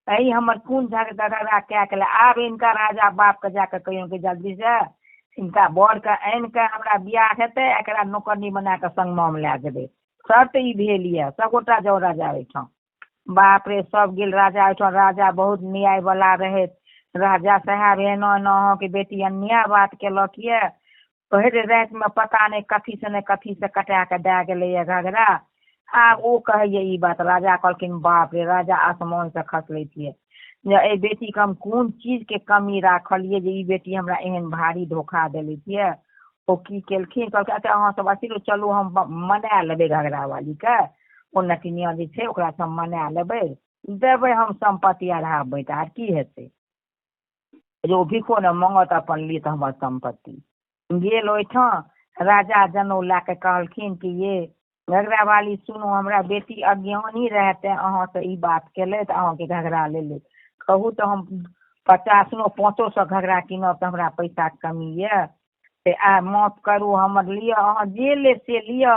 अही हमर कोन झगड़ा कए के आब इनका राजा बाप के जाके कहियो कि जल्दी से इनका बर के आनि के हमरा बियाह हेतै, एकरा नौकरनी बना के संगमा में लए जेबै। शर्त ई भेल यऽ, सबगोटा जाओ राजा ओहिठाम। बाप रे सब गेल राजा ओहिठाम। राजा बहुत न्याय वाला रहे। राजा साहब एना एना अहाँके बेटी अन्याय बात केलक ये। भरि राति में पता नहीं कथी से कटा के दए गेलै ये घगरा। आब ओ कहैये ई बात। राजा कहलखिन बाप रे, राजा आसमान से खसले छियै जे एहि बेटी के हम कोन चीज के कमी राखलियै जे ई बेटी हमरा एहन भारी धोखा देले छियै। ओ की केलखिन, कहलकै अच्छा अहाँ सब अथी चलू हम मना लेबै घगरा वाली के। ओ नटिनिया जे छै ओकरा से हम मना लेबै, देबै हम संपत्ति आधा बैठ। आर की हेतै जो भिखो ने मांगत अपन ली हमर संपत्ति। गेल ओहिठाम राजा जनऊ ला के कहलखिन कि ये घगरा वाली सुनू, हमरा बेटी अज्ञानी रहते अहाँ से ई बात केले तो अहाँ के घगरा ले ले। कहू तो हम 50-500 घगरा कीनब तो हमरा पैसा के कमी ये। से आ माफ करू, हमर लिअ अहाँ जे ले से लिअ,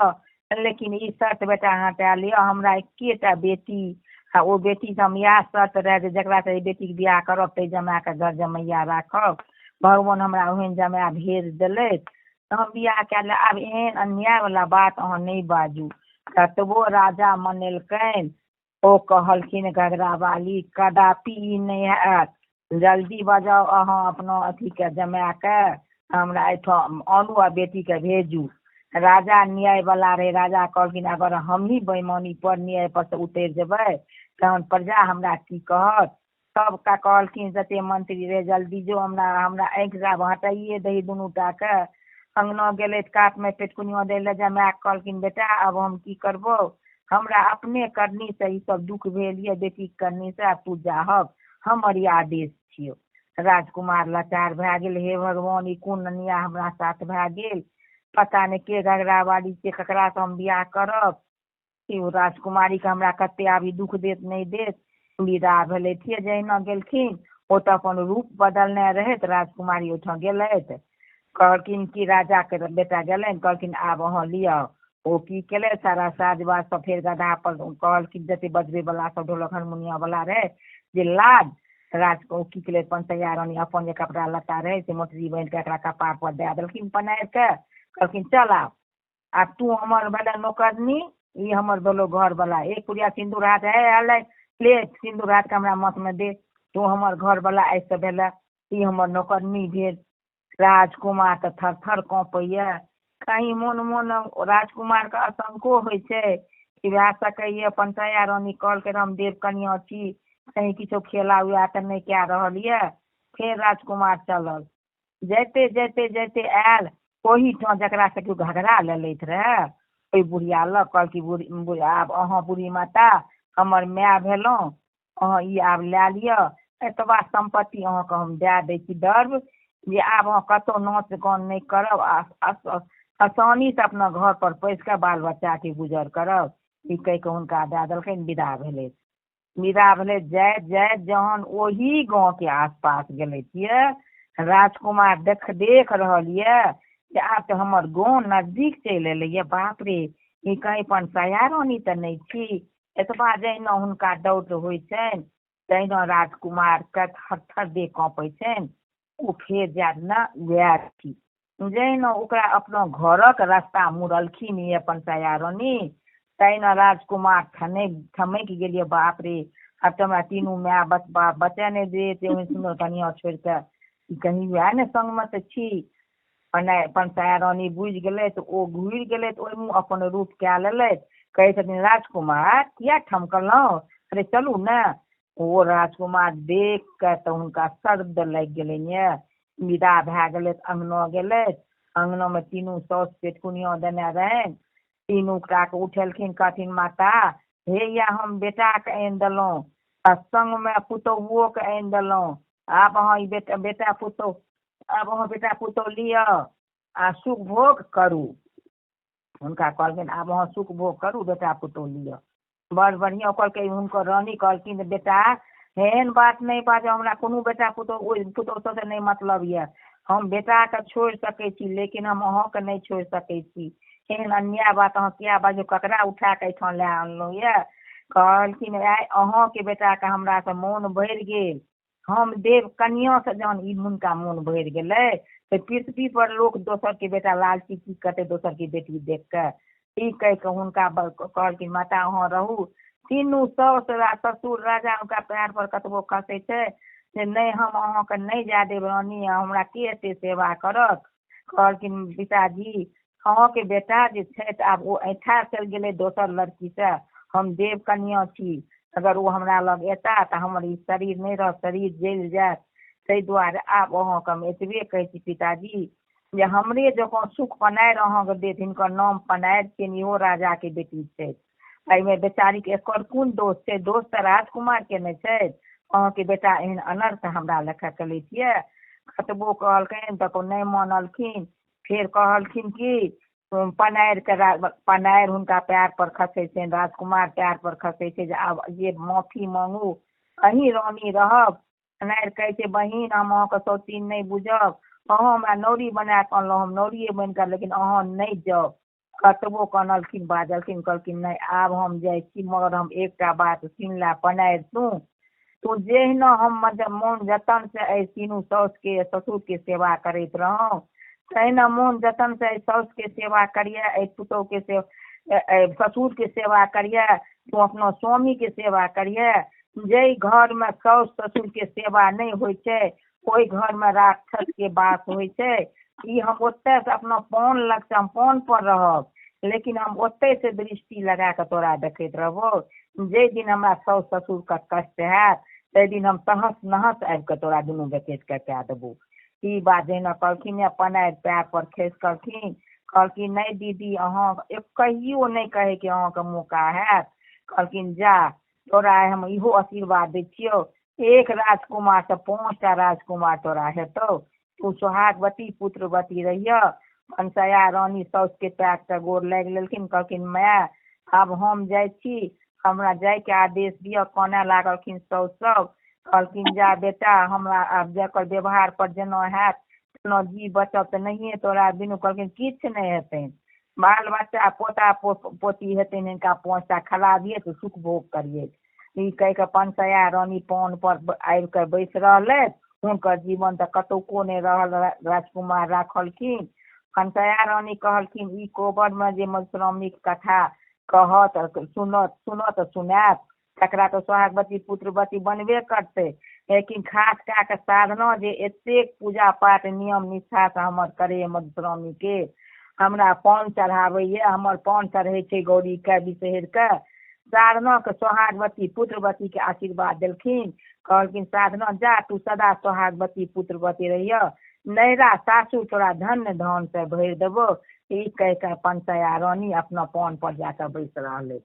लेकिन ई शर्त बेटा हटा लिअ, हमरा एकेटा बेटी आ ओ बेटी से हम इएह शर्त रहे जे जकरा से बेटी के बियाह करब ते जमा के घर जमैया राखब। भगवान हमरा ओहन जमाय भेज देले तो हम बियाह कए ले। आब एहन अन्याय वाला बात अहाँ नहीं बाजू। कतबो राजा मनेलकैन, ओ कहलखिन घगरा वाली कदापि ई नहीं हैत, जल्दी बजाओ अहाँ अपना अथी के जमाय के हमरा एठाम आनू आ बेटी के भेजू। राजा न्याय वाला रहे। राजा कहलखिन अगर हम ही बेईमानी पर न्याय पर से उतर जेबै तहन प्रजा हमरा की कहत। सबका कहलखिन जते मंत्री रहे जल्दी जो, हमरा आँखि से हटाइए दही दुनू टा के। अंगना गेले काट में पेटकुनिया दे ले जमाय कहलखिन बेटा अब हम की करबो, हमरा अपने करनी से ई सब दुख भेल ये, बेटी करनी से तू जाहब, हमर ई आदेश छियो। राजकुमार लाचार भए गेल, हे भगवान ई कोन अन्याय हमरा साथ भए गेल, पता नहीं के घगरा वाली के ककरा से हम बियाह करब। राजकुमारी के हमरा कते आब ई दुख देत नहीं देत। विदा भेले थे जहिना गेलखिन ओ तो अपन रूप बदलने रहे। राजकुमारी ओठाम गेलथि, कहलखिन कि राजा के बेटा गेलनि, कहलखिन आब अहाँ लिअ। ओ की केले सारा साजबाज सब फेर गधा पर कहलखिन जते बजबे वाला सब ढोलक हारमोनिया वाला रहे जे लाज। राज को की केले पंचैया रानी अपन जे कपड़ा लत्ता रहे से मोटरी बांध के एकरा कपार पर दे देलखिन पनार के। कहलखिन चल आ तू हमर भेले नौकरनी, ई हमर भेलो घर वाला। एक पुड़िया सिंदूर हाथ है ले सिंदूर हाथ के हमरा मत में दे, तू हमर घर वाला ऐसे भेले, ई हमर नौकरनी भेल। राजकुमार तो थर थर काँपैया। कहीं मोन राजकुमार के आशंको होइ छै कि भए सकैया पंचैया रानी कहलकै हम देव कन्या छी, कहीं किछो खेला उला तो नहीं कए रहल ये। फिर राजकुमार चलल, जैते आयल ओही ठाम जकरा से केओ घगरा लेलैत रहे ओहि बुढ़िया लग। कहलकी आब अहाँ बूढ़ी माता हमर माय भेलहुँ, अहाँ ई आब लए लिअ, एतबा संपत्ति अहाँके हम दए दै छी दर्व जे आब अहाँ कतौ नाच गान नहीं करब, आसानी से अपना घर पर पैस के बाल बच्चा के गुजर करब। ई कह के हुनका दए देलखिन, विदा भेले। जाइत जहन ओही गाँव के आसपास गेले छियै, राजकुमार देख रहल ये जे आब तो हमर गाँव नजदीक चलि एले ये। बाप रे, ई कहीं पंचैया रानी तो नहीं छी। एतबा जहिना हुनका डाउट होइ छनि तहिना राजकुमार के थर थर देह काँपै छनि। ओ फेर जायत न वएह थी जहिना ओकरा अपना घरक रास्ता मुड़लखिन ये पंचैया रानी, तहिना राजकुमार ठमकि गेलिए। बाप रे, अब तो हमरा तीनू माय बचे नहीं देते ओहन सुंदर कनिया छोड़ के, कहीं वएह ने संग में से छी। पंचैया रानी बुझि गेलै तो ओ घुरि गेलै तो ओहि मुँह अपन रूप कए लेलै। कहै छथिन राजकुमार किया ठमकलहुँ, अरे चलू ने। ओ राजकुमार देख के तो हुनका सर्द लग गेलनि ये। विदा भए गेलै, अंगना गेलै। अंगना में तीनू साउस पेटकुनिया देने रहनि। तीनू टा के उठेलखिन, कहथिन माता हे या हम बेटा के आनि देलहुँ आ संग में पुतोहुओ के आनि देलहुँ। आब अहाँ ई बेटा पुतोह लिअ आ सुख भोग करू। हुनका कहलखिन आब अहाँ सुख भोग करू, बेटा पुतोह लिअ। बड़ बढ़िया कहलकै। हुनकर रानी कहलखिन बेटा एहन बात नहीं बाजो, हमरा कोनो बेटा पुतोह से नहीं मतलब ये। हम बेटा के छोड़ सकै छी लेकिन हम अहाँ के नहीं छोड़ सकै छी। एहन अन्याय बात अहाँ किया बाजू, ककरा उठा के एठाम ले आनलहुँ ये। कहलखिन आइ अहाँके बेटाके हमरा से मोन भरि गेल, हम देव कनिया से जहन ई हुनका मोन भरि गेलै तऽ पृथ्वी पर लोक दोसर के बेटा लालची की करतै दोसर के बेटी देख के। ई कहि कऽ हुनका कहलखिन माता अहाँ रहू। तीनू साउस ससुर राजा हुनका पैर पर कतबो खसै छै से नहि हम अहाँके नहि जाय देब रानी, हमरा के एते सेवा करत। कहलखिन पिताजी अहाँके बेटा जे छथि आब ओ ऐठा चलि गेलै दोसर लड़की से, हम देव कनिया छी, अगर ओ हमरा लग एता तऽ हमर ई शरीर नहि रहत, शरीर जलि जायत। ताहि दुआरे आब अहाँके हम एतबे कहै छी पिताजी जे हमरे जकाँ सुख पनारि अहाँके देत, हिनकर नाम पनारि छियनि, इहो राजाके बेटी छथि। एहिमे बेचारीके एकर कोन दोष छै, दोष तऽ राजकुमार के नहि छै। अहाँके बेटा एहन अनर्थ हमरा लेखा केले छियै। कतबो कहलखिन तऽ नहि मानलखिन। फेर कहलखिन कि पनारि हुनका पैर पर खसै छनि, राजकुमार पैर पर खसै छै जे आब जे माफी मांगू, अहीं रानी रहब। पनारि कहै छै बहिन हम अहाँके सौतीन नहि बुझब, अहाँ हमरा नौरी बना कऽ अनलहुँ, हम नौरिये बनि कऽ, लेकिन अहाँ नहि जाउ। कतबो कनलखिन बाजलखिन, कहलखिन नहि आब हम जाइ छी, मगर हम एकटा बात सुनि ले पनारि तू जेहना हम मोन जतन से एहि तीनू साउस के ससुर के सेवा करैत रहूं, तहिना मोन जतन से साउस के सेवा करिए, एहि पुतोह के ससुर के सेवा करिए, तू अपना स्वामी के सेवा करिए। जै घर में साउस ससुर के सेवा नहीं होइ छै ओहि घर में राक्षस के वास होइ छै। ई हम ओते से अपना पान लग से हम पान पर रहब, लेकिन हम ओते से दृष्टि लगा के तोरा देखैत रहबो। जे दिन हमरा साउस ससुर का कष्ट हैत तै दिन हम तहस नहस आबि के तोरा दुनू बेटेट के कह देबो। ई बात जहिना कहलखिन पनारि पैर पर खसि कहलखिन नहीं दीदी अहाँ कहियो नहीं कहे के अहाँ के मौका हैत। कहलखिन जा तोरा हम इहो आशीर्वाद दै छियौ, एक राजकुमार से 5टा राजकुमार तोरा हेतौ, तू सोहागवती पुत्रवती रहिय। कंसया रानी साउस के पैर से गोर लागि लेलखिन, कहलखिन माय आब हम जाइ छी, हमरा जाय के आदेश दिअ। काने लागलखिन साउस सब। कहलखिन जा बेटा हमरा आब जकर व्यवहार पर जेना हैत तेना जी बचब तऽ नहिये तोरा बिनु। कहलखिन किछु नहि हेतै, बाल बच्चा पोता पोती हेतै, हिनका 5टा खलाबिये तऽ सुख भोग करिए। ई कहि कऽ पंसया रानी पान पर आबि कऽ बैस रहलथि, हुनकर जीवन तऽ कतौको नहि रहल। राजकुमार राखलखिन। कंसया रानी कहलखिन ई कोबर में जे मधुश्रावणी कथा कहत सुनत सुनात तकरा तो सोहागवती पुत्रवती बनबे करते, लेकिन खास कए के साधना जे एतेक पूजा पाठ नियम निष्ठा से हमर करे मधुश्रावणी के, हमरा पान चढ़ाबैये, हमर पान चढ़ै छै गौरी के बिसहर के। साधना के सोहागवती पुत्रवती के आशीर्वाद देलखिन। कहलखिन साधना जा तू सदा सोहागवती पुत्रवती रहिय, नैरा सासुर तोरा धन्य धान से भरि देबो। ई कह के पंसया रानी अपना पान पर जाकर बैस रहले।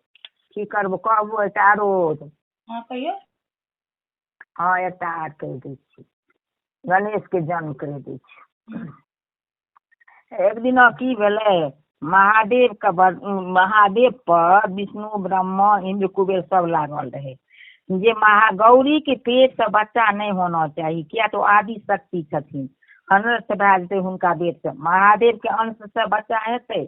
की करबो कहबो एकटा आरो कहियो हाँ एकटा आर कहि दै छी, गणेश के जन्म कर दै छी। एक दिना की भेलै, महादेव पर विष्णु ब्रह्मा इंद्र कुबेर सब लागल रहे जे गौरी के पेट से बच्चा नहीं होना चाहिए, किया तो आदि शक्ति छथिन, अनर्थ भए जेतै हुनका पेट से। महादेव के अंश से बच्चा हेतै,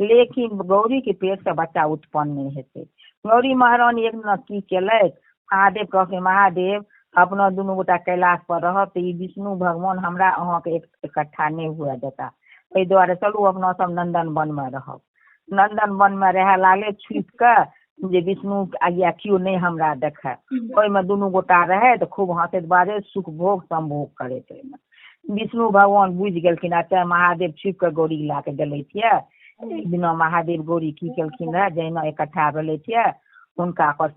लेकिन गौरी के पेट से बच्चा उत्पन्न नहीं हेतै। गौरी महारानी एक दिन की केलथि, महादेव कहलखिन महादेव अपना दुनू गोटा कैलाश पर रहब तऽ ई विष्णु भगवान हमरा अहाँ के इकट्ठा नहीं हुए देता, ताहि दुआरे चलू अपना सब नंदन वन में रहब। नंदन वन में रह लागले छुपि के जे विष्णु आज्ञा क्यों नहीं हमरा देखे। ओहि में दुनू गोटा रहे तो खूब हंसैत बाजैत सुख भोग संभोग करैत रहे। विष्णु भगवान बुझि गेलखिन अच्छा महादेव छुपि के गौरी ला के गेले छियै। एक दिना महादेव गौरी की केलखिन रहे, जहिना इकट्ठा भेले छियै हुनका पर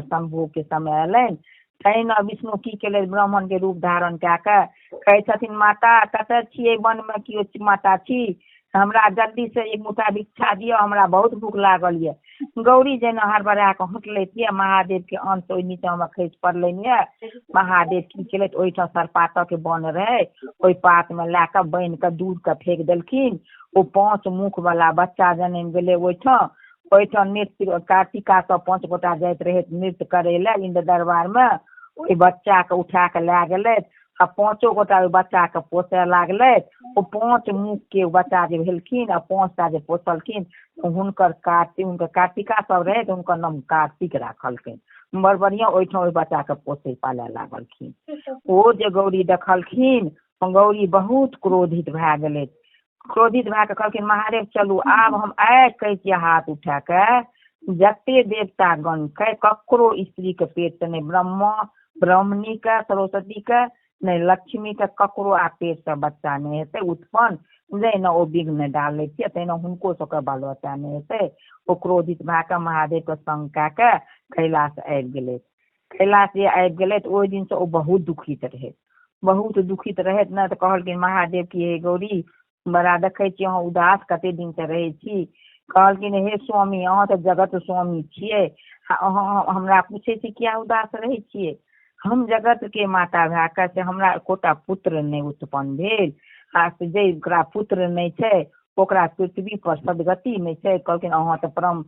संभोग के समय अयलनि, तहिना विष्णु की केले ब्राह्मण के रूप धारण कए के कहै छथिन माता कतऽ छियै, वन में कियो माता छी, हमरा जल्दी से एक मुठ्ठा भिक्षा दिअ, हमरा बहुत भूख लागल ये। गौरी जेना हड़बड़ा के हटले थिए, महादेव के अंश ओहि नीचा में खसि पड़लनि ये। महादेव की केले ओहिठाम सरपात के बन रहे, ओहि पात में ला के बान्हि के दूध के फेंक देलखिन। ओ 5 मुख वाला बच्चा जन्म भेले ओहिठाम नृत्य कार्तिका सब 5 गोटा जाइत रहे नृत्य करे ले इंद्र दरबार में। ओहि बच्चा के उठा के ला गेले, आ 5 गोटा ओहि बच्चा के पोसय लागलै। ओ 5 मुख के बच्चा जे भेलखिन आ 5टा जे पोसलखिन हुनकर कार्तिका सब रहे हुनकर नाम कार्तिक राखलखिन। बड़ बढ़िया ओहिठाम ओहि बच्चा के पोसे पाले लागलखिन। ओ जे गौरी देखलखिन गौरी बहुत क्रोधित भए गेलै। क्रोधित भए के कहलखिन महादेव चलू आब हम आइ कहै छियै हाथ उठा के जते देवता गण के ककरो स्त्री के पेट से नहीं ब्राह्मणी के सरस्वती के नहीं लक्ष्मी के ककरो आ पेट से बच्चा नहीं हेतै उत्पन्न जहिना ओ विघ्न डालै छियै तहिना हुनको सबके बाल बच्चा नहीं हेतै। ओ क्रोधित भए के महादेव के संग कए के कैलाश आबि गेलै। कैलाश जे आबि गेलै तऽ ओहि दिन से ओ बहुत दुखित रहै। बहुत दुखित रहैत ने तऽ कहलखिन महादेव की हे गौरी बड़ा देखै छी अहाँ उदास कते दिन से रहै छी। कहलखिन हे स्वामी अहाँ तऽ जगत स्वामी छियै अहाँ हमरा पूछै छी किया उदास रहै छियै। हम जगत के माता भए कऽ से हमरा एकोटा पुत्र नहीं उत्पन्न भेल आ जेकरा पुत्र नहीं छै ओकरा पृथ्वी पर सदगति नहीं छै। कहलखिन अहाँ तऽ परम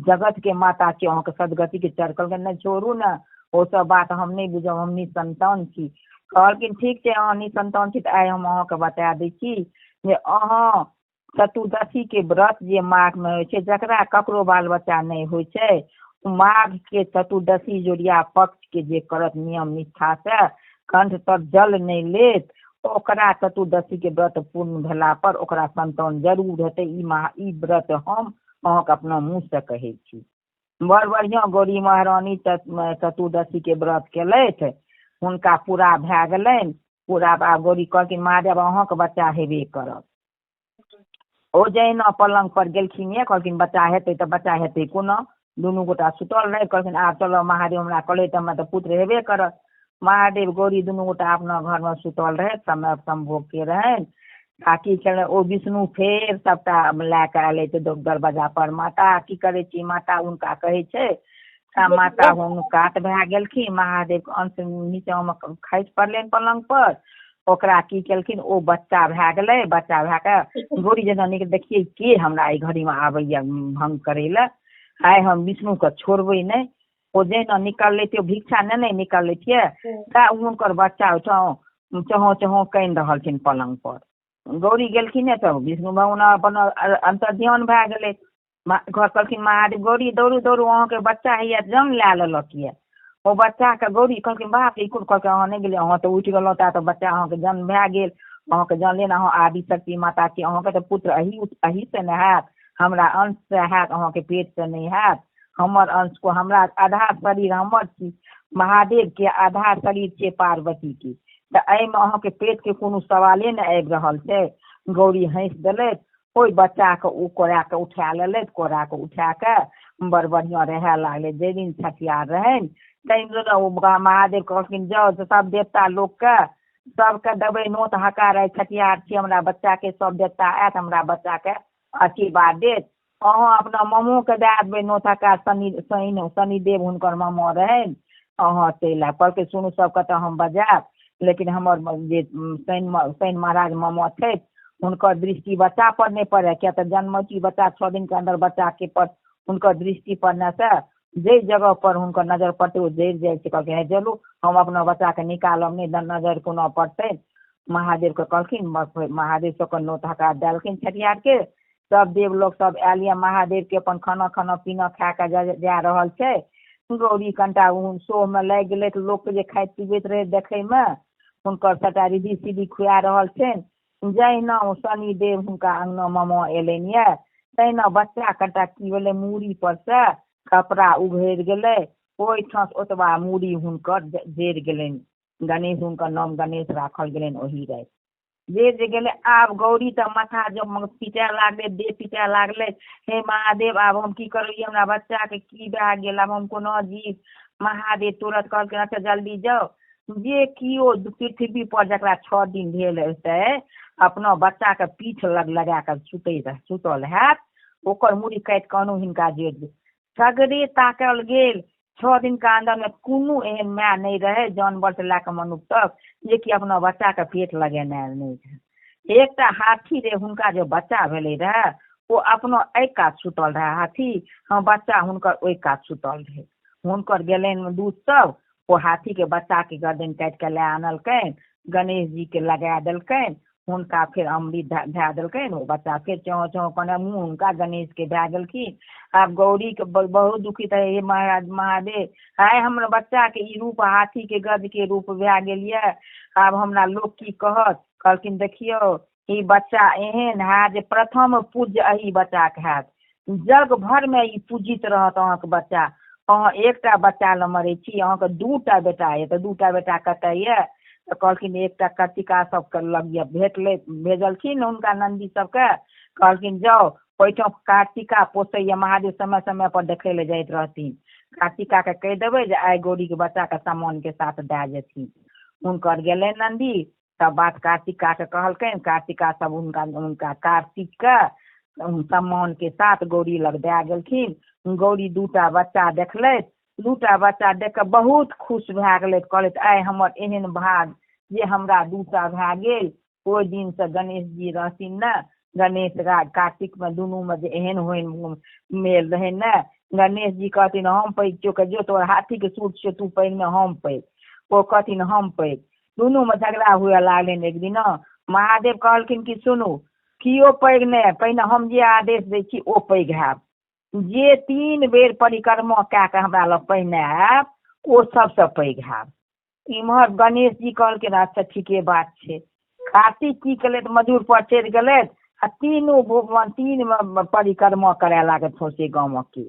जगत के माता छी अहाँ के सदगति के चर। कहलखिन नहीं छोड़ू ने ओ सब बात हम नहीं बुझब हम निसंतान छी। कहलखिन ठीक छै अहाँ निसंतान छी तऽ आइ हम अहाँके बता दै छी जे अहाँ चतुर्दशी के व्रत जे माघ में होइ छै जकरा ककरो बाल बच्चा नहीं होइ छै माघ के चतुर्दशी जोड़िया पक्ष के जे करत नियम निष्ठा से कंठ पर जल नहीं लेत ओकरा चतुर्दशी के व्रत पूर्ण भेला पर ओकरा संतान जरूर हेतै। ई व्रत हम अहाँके अपना मुँह से कहै छी। बड़ बढ़िया गौरी महारानी चतुर्दशी के व्रत केलथि हुनका पूरा भए गेलनि। पूरा आब गौरी कहलखिन महादेव अहाँके बच्चा हेबे करत। ओ जहिना पलंग पर गेलखिन कहलखिन बच्चा हेतै तऽ बच्चा हेतै कोना। दुनू गोटा सुतल रहे कहलखिन आब चलो महादेव हमरा कहले में तो पुत्र हेबे करत। महादेव गौरी दुनू गोटा अपना घर में सुतल रहे समय संभोग के रहन। आ की केलै ओ विष्णु फेर सबटा लए के एलै तऽ दरवाजा पर माता की करे छी माता हुनका कहै छै माता हुनकात भए गेलखिन। महादेव के अंश नीचा में खसि पड़लनि पलंग पर। ओकरा की केलखिन ओ बच्चा भए गेलै। बच्चा भए के गौरी जेना देखिए के हमरा एहि घड़ी में आबैया भंग करे ले आइ हम विष्णु के छोड़बै नहीं। ओ जहिना निकल लेते भिक्षा नहीं निकल लेतियै ता हुनकर बच्चा ओहिठाम चहो चहो कानि रहल छनि पलंग पर। गौरी गेलखिन तब विष्णु भगवान अपन अंतर ध्यान भए गेलै। घर कहलखिन महादेव गौरी दौड़ू दौड़ू अहाँके बच्चा हैया जन्म लए लेलक यऽ। ओ बच्चा के गौरी कहलखिन बाप रे कोन कहलकै अहाँ नहीं गेलियै अहाँ तऽ उठि गेलहुँ ता तऽ बच्चा अहाँके जन्म भए गेल। अहाँके जानलियै ने अहाँ आदिशक्ति माता छी अहाँके तऽ पुत्र अही से ने हैत हमरा अंश से हैत अहाँके पेट से नहीं हैत। हमर अंश को हमरा आधा शरीर हमर छी महादेव के आधा शरीर छै पार्वती के तऽ एहिमे अहाँके पेट के कोनो सवाले ने आबि रहल छै। गौरी हंसि देलथि ओहि बच्चा के ओ कोड़ा के उठा लेलथि। कोड़ा के उठा के बड़ बढ़िया रहे लागले। जाहि दिन छठियार रहनि ताहि दिन ओ महादेव कहलखिन जाओ सब देवता लोक के सबके देबै नोत हकार छठियार छी हमरा बच्चा के सब देवता आयत हमरा बच्चा के आशीर्वाद देत। अहाँ अपना मामो के दए देबै नोत हकार शनिदेव हुनकर मामा रहनि अहाँ चलि आयब। कहलकै सुनू सबके तऽ हम बजायब लेकिन हमर जे शनि महाराज मामा छथि हुनकर दृष्टि बच्चा पर नहीं पड़े किया तऽ जन्मटी बच्चा 6 दिन के अंदर बच्चा के पर हुनकर दृष्टि पड़ने से जे जगह पर हुनकर नजर पड़ते वो जरि जाइ छै। कहलखिन चलू हम अपना बच्चा के निकालब नहीं नजर कोना पड़तै। महादेव के कहलखिन महादेव सबके नोत हकार देलखिन छठियार के। सब देव लोग सब आयल ये महादेव के अपन खाना पीना खा के जा रहल छै। गौरी कनिटा सोह में लागि गेलै तऽ लोक जे खाइत पीबैत रहे देखै में हुनकर सबटा रिद्धि सिद्धि खुआ रहल छनि। जहिना शनिदेव हुनका अंगना मामा एलनि ये तहिना बच्चा कनिटा की भेलै मूड़ी पर से कपड़ा उघैर गेलै ओहिठाम ओतबा मूड़ी हुनकर जरि गेलनि। गणेश हुनकर नाम गणेश राखल गेलनि ओही राति जे गेलै। आब गौरी तऽ माथा जब पिटाए लागलै देह पिटाए लागलै हे महादेव आब हम की करियै हमरा बच्चा के की भए गेल आब हम कोना जी। महादेव तुरंत कहलखिन अच्छा जल्दी जाओ जे किओ पृथ्वी पर जकरा 6 दिन भेल हेतै अपना बच्चा के पीठ लगा के सुतल हैत ओकर मूड़ी काटि कऽ आनू हिनका जोड़ि दे। सगरे ताकल गेल 6 दिन के अंदर में कोनो एहन माय नहीं रहे जानवर से लए मनुष्य तक जे कि अपना बच्चा के पेट लगेने नहीं रहे। एकटा हाथी रे हुनका जो बच्चा भेले रहे वो अपना एहि कात सुतल रहे हाथी हाँ बच्चा हुनकर ओहि कात सुतल रहे। हुनकर गेलनि दूध सब ओ हाथी के बच्चा के गर्दन काटि के लए आनलकनि गणेश जी के लगा दिलकनि हुनका फिर अमृत धै दिलकनि ओ बच्चा फिर चौं चौं कने मुँह हुनका गणेश के धै देलखिन। आब गौरी के बहुत दुखित है, हे महाराज महादेव आइ हमर बच्चा के ई रूप हाथी के गज के रूप भै गेल ये, आब हमरा लोक की कहत। कहलखिन देखियौ ई बच्चा एहन है जे प्रथम पूज्य एही बच्चा के हैत, जग भर में ई पूजित रहत अहाँके बच्चा। अहाँ एकटा बच्चा ल मरै छी, अहाँके दूटा बेटा ये, तो दूटा बेटा कतऽ ये। तो कहलखिन एकटा कर्तिका सबके लग भेजलखिन हुनका नंदी सबके, कहलखिन जाओ ओहिठाम कार्तिका पोसैया महादेव समय समय पर देखै ले जाइत रहथिन, कार्तिका के कहि देबै जे आइ गौरी के बच्चा के सामान के साथ दए जेथिन। हुनकर गेलै नंदी, तब बात कार्तिका के कहलकनि, कार्तिका सब उनका कार्तिक के सम्मान के साथ गौरी लग दए गेलखिन। गौरी दूटा बच्चा देखलथि, दूटा बच्चा देख के बहुत खुश भए गेलथि, कहलथि आइ हमर एहन भाग जे हमरा दूटा भए गेल। ओहि दिन से गणेश जी रहथिन न, गणेश कार्तिक में दुनू में जे एहन होइन मेल रहे न, गणेश जी कहथिन हम पैघ छौ, जो तोर हाथी के सूट छौ तू पैघ में हम पैघ, ओ कहथिन हम पैघ। दुनू में झगड़ा हुए लागलनि। एक दिन महादेव कहलखिन कि सुनू कियो पैघ नहि, पहिने हम जे आदेश दै छी ओ पैघ हैब, जे 3 बेर परिक्रमा कए के हमरा लग पहिने आयब ओ सबसे पैघ हैब। इम्हर गणेश जी कहलखिन अच्छा ठीके बात छै। कार्तिक की केलथि मजूर पर चढ़ि गेलथि आ तीनों भगवान 3 परिक्रमा करय लागत सौंसे गाँव के।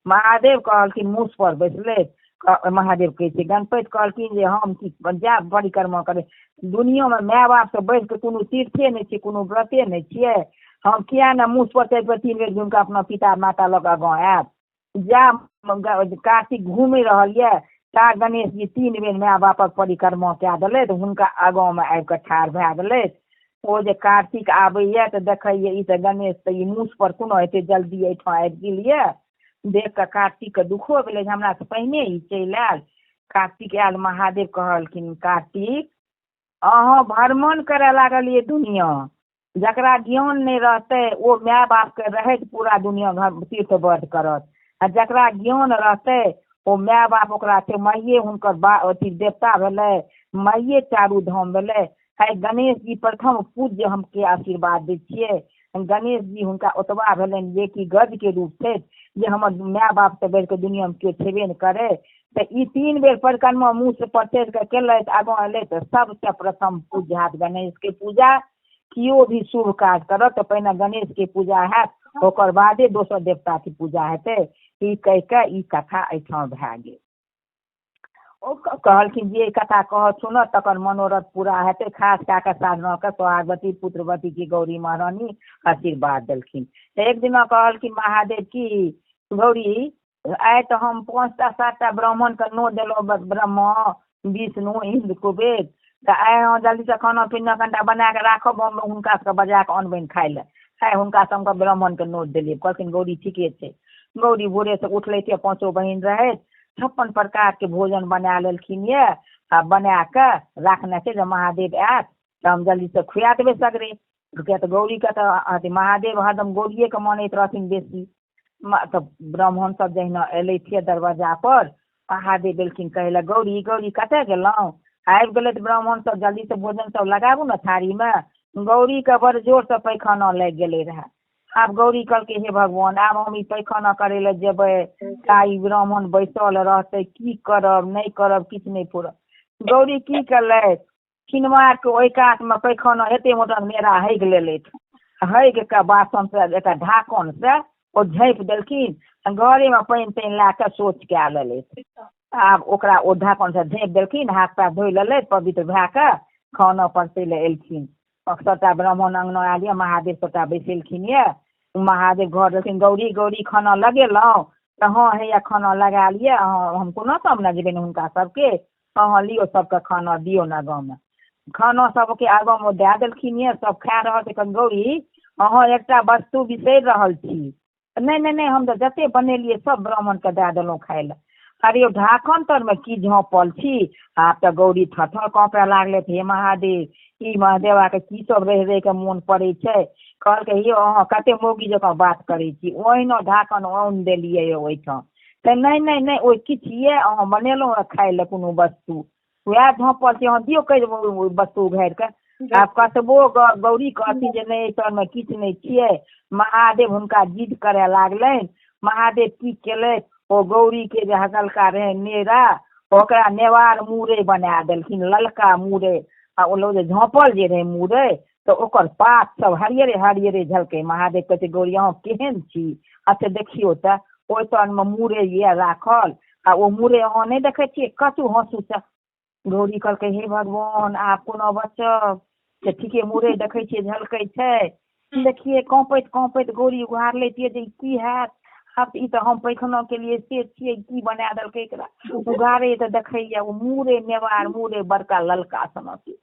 महादेव कहलखिन मूस पर बैसले, महादेव कहै छै गणपति कहलखिन जे हम की जायब परिक्रमा करे, दुनिया में माय बाप से बढ़ि के कोनो तीर्थे नहीं छै, कोनो व्रते नहीं छियै, हम किया ने मूस पर चढ़ि 3 बेर घुमि के अपना पिता माता लग आगाँ आयब। जा कार्तिक घूमि रहल ये ता गणेश जी 3 बेर माय बापक परिक्रमा कए देलथि, हुनका आगाँ में आबि के ठाढ़ भए गेलथि। ओ जे कार्तिक आबैया तऽ देखैया ई तऽ गणेश तऽ ई मूस पर कोनो एते जल्दी एहिठाम आबि गेल ये। देख के कार्तिक के दुखो भेलै, हमरा से पहिने ई चलि आयल। कार्तिक आयल, महादेव कहलखिन कार्तिक अहाँ भ्रमण करे लागल ये दुनिया, जकरा ज्ञान नहीं रहते ओ माय बाप के रहैत पूरा दुनिया तीर्थ वर्ध करत, आ जकरा ज्ञान रहते ओ माय बाप ओकरा छै माइये हुनकर अथी देवता भेलै, माइये चारू धाम भेलै। आइ गणेश जी प्रथम पूज्य हमके आशीर्वाद दै छियै। गणेश जी हुनका ओतबा भेलनि जे कि गज के रूप छै, जे हमर माय बाप से बढ़ि के दुनिया में केओ छेबे नहि करे। तऽ ई 3 बेर परिक्रमा मुँह से पर चढ़ि के केलथि, आगाँ एलै तऽ सबसे प्रथम पूजा हैत गणेश के पूजा। कियो भी शुभ काज करत तऽ पहिने गणेश के पूजा हैत, ओकर बादे दोसर देवता के पूजा हेतै। ई कहि के ई कथा एहिठाम भए गेल। ओ कहलखिन जे कथा कहत सुनत तकर मनोरथ पूरा हेतै, खास कए के साधना के सोहागवती पुत्रवती की गौरी महारानी आशीर्वाद देलखिन। एक दिन कहलखिन महादेव की गौरी आइ तो हम 5टा 7टा ब्राह्मण के नोत देलहुँ, ब्रह्मा विष्णु इंद्र कुबेर, तऽ आइ अहाँ जल्दी से खाना पीना कनिटा बना के राखब, हम हुनका सबके बजा के अनबनि खाय ले। आइ हुनका सबके ब्राह्मण के नोत देलियै। कहलखिन गौरी ठीके छै। गौरी भोरे से उठलथि, 5 बहिन रहैत 56 प्रकार के भोजन बना लेलखिन ये, आ बना के राखने छै जे महादेव आयत तऽ हम जल्दी से खुआ देबै सगरे। किया तऽ गौरी के तऽ महादेव हरदम गौरिये के मानैत रहथिन बेसी। तऽ ब्राह्मण सब जहिना एलथि दरवाजा पर, महादेव एलखिन कहै लए गौरी गौरी कतऽ गेलहुँ। आबि गेलथि ब्राह्मण सब, जल्दी से भोजन सब लगाबू ने थारी में। गौरी के बड़ जोर से पैखाना लागि गेलै रहे। आब गौरी कहलकै हे भगवान आब हम ई पैखाना करे ले जेबै, ताई ब्राह्मण बैसल रहते, की करब नहीं करब किछु नहीं फुरत। गौरी की केलथि, किनवार के ओहि कात में पैखाना एते मोटा मेरा हैग लेलथि, हैग के बासन से एक ढाकन से ओ झाँपि देलखिन, घरे में पानि तानि ला के शौच कए लेलथि। आब ओकरा ओ ढाकन से झाँपि देलखिन, हाथ पैर धोइ लेलथि, पवित्र भए के खाना परसै ले एलखिन। सबटा ब्राह्मण अंगना आयल ये, महादेव सबटा बैसेलखिन ये। महादेव घर देलखिन, गौरी गौरी खाना लगेलहुँ तऽ हाँ हैया खाना लगा लिए, अहाँ हम कोना सब ने जेबनि हुनका सबके, अहाँ लियो सबके खाना दियो ने गाँव में। खाना सबके आगाँ में दए देलखिन ये, सब खा रहल छै। गौरी अहाँ एकटा वस्तु बिसरि रहल छी। नहीं नहीं नहीं हम तो जते बनेलिए सब ब्राह्मण के दए देलहुँ खाय ले। अरे ढाकन तर में की झाँपल छी। आब तऽ गौरी थरथर काँपे लागले, हे महादेव ई महादेवा के की सब रहि रहि के मोन पड़े छै। कहलकै हे अहाँ कते मौगी जकाँ बात करै छी, ओहिना ढाकन आनि देलियै ओहिठाम। तऽ नहीं नहीं नहीं ओ किछु ये अहाँ बनेलहुँ खाय ले कोनो वस्तु। वह झोंपल से दियो कह वस्तु उघारि के आब कतबो गौरी कहती जे नहीं तर में किछु नहीं छियै महादेव हुनका जिद करे लागलनि। महादेव की केले ओ गौरी के जे हकलका रहे नेरा ओकरा नेवार मूरे बना देलखिन ललका मूरे आ ओ जे झोंपल जे रहे मूरे तो ओकर पात सब हरियरे हरियरे झलकै। महादेव कहते गौरी अहाँ केहन छी अच्छा देखियो त ओहि तर में मूरे ये राखल आ ओ मूरे अहाँ नहीं देखे छियै कतू हंसू से। गौरी कहलकै हे भगवान आप कोना बचब से ठीके मूरे देखे छियै झलकै छै। देखिए कांपैत कांपैत गौरी उघार लेतियै जे की हैत अब ई तो हम पैखाना के लिए से छियै की बना देलकै एकरा उघारे तो देखैया ओ मूरे नेवार मूरे बड़का ललका सनक के।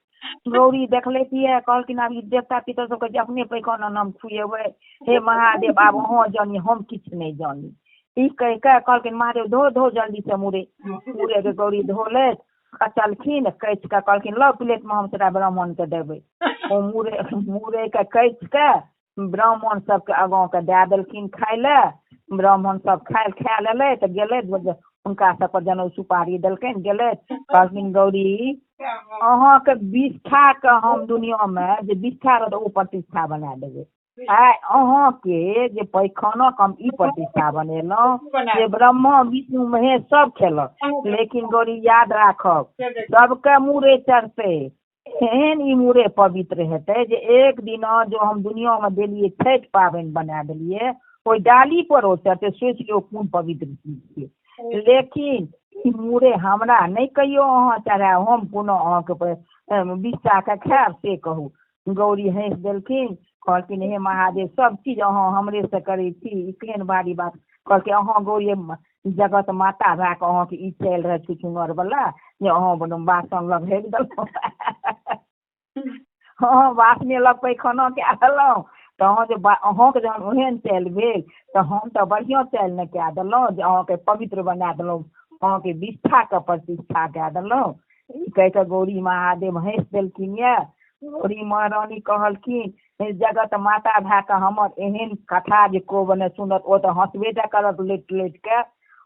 गौरी देख लेतियै कहलखिन आब ई देवता पितर सब के अपने पैखाना नाम खुएबै हे महादेव आब अहाँ जानी हम किछु नहीं जानी। ई कह के कहलखिन महादेव धो धो जल्दी से मूरे मूरे के गौरी धोले कचलखिन कैच के कहलखिन लो प्लेट में हम तोरा ब्राह्मण के देबै। ओ मूरे मूरे के कैच के ब्राह्मण सबके आगाँ के दे देलखिन खाय ले। ब्राह्मण सब खा लेले तो गेले हुनका सब पर जनऊ सुपारी देलखिन गेले कहलखिन गौरी अहाँ के विष्ठा के हम दुनिया में जे विष्ठा रह ओ प्रतिष्ठा बना देबै आइ अहाँ के जे पैखाना के हम ई प्रतिष्ठा बनेलहुँ जे ब्रह्मा विष्णु महेश सब खेलक लेकिन गौरी याद राखब सबके मूरे चढ़तै एहन ई मूरे पवित्र हेतै जे एक दिन जो हम दुनिया में देलियै छठि पाबनि बना देलियै ओहि डाली पर ओ चढ़तै सोचि लियौ कोन पवित्र चीज छियै। लेकिन ई मूरे हमरा नहीं कहियो अहाँ चढ़ायब हम कोनो अहाँके विष्ठा के खायब से कहू। गौरी हंस देलखिन कहलखिन हे महादेव सब चीज अहाँ हमरे से करै छी ई केहन भारी बात। कहलकै अहाँ गौरी जगत माता भए के अहाँके ई चलि रहे छुछुनर वाला जे अहाँ बासन लग हेक देलहुँ हाँ बासने लग पैखाना कए देलहुँ तो अहाँ जे अहाँके जहन ओहन चालि भेल तो हम तो बढ़िया चालि ने कए देलहुँ जे अहाँके पवित्र बना देलहुँ अहाँके विष्ठा के प्रतिष्ठा कए देलहुँ। ई कह के गौरी महादेव हंस देलखिन ये। गौरी महारानी कहलखिन जगत माता भए के हमर एहन कथा जे को बने सुनत ओ तो हंसबे टा करत लेट लेट के।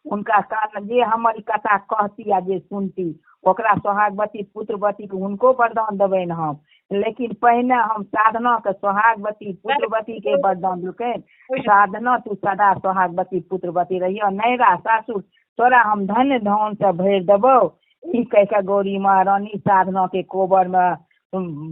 उनका कान जे हमर कथा कहती आ जे सुनती ओकरा सोहागवती पुत्रवती के हुनको वरदान देबनि हम। लेकिन पहले हम साधना के सोहागवती पुत्रवती के वरदान देलकै साधना तू सदा सोहागवती पुत्रवती रहियो नैरा सासुर तोरा हम धन धान से भरि देबो। ई कह के गौरी महारानी साधना के कोबर में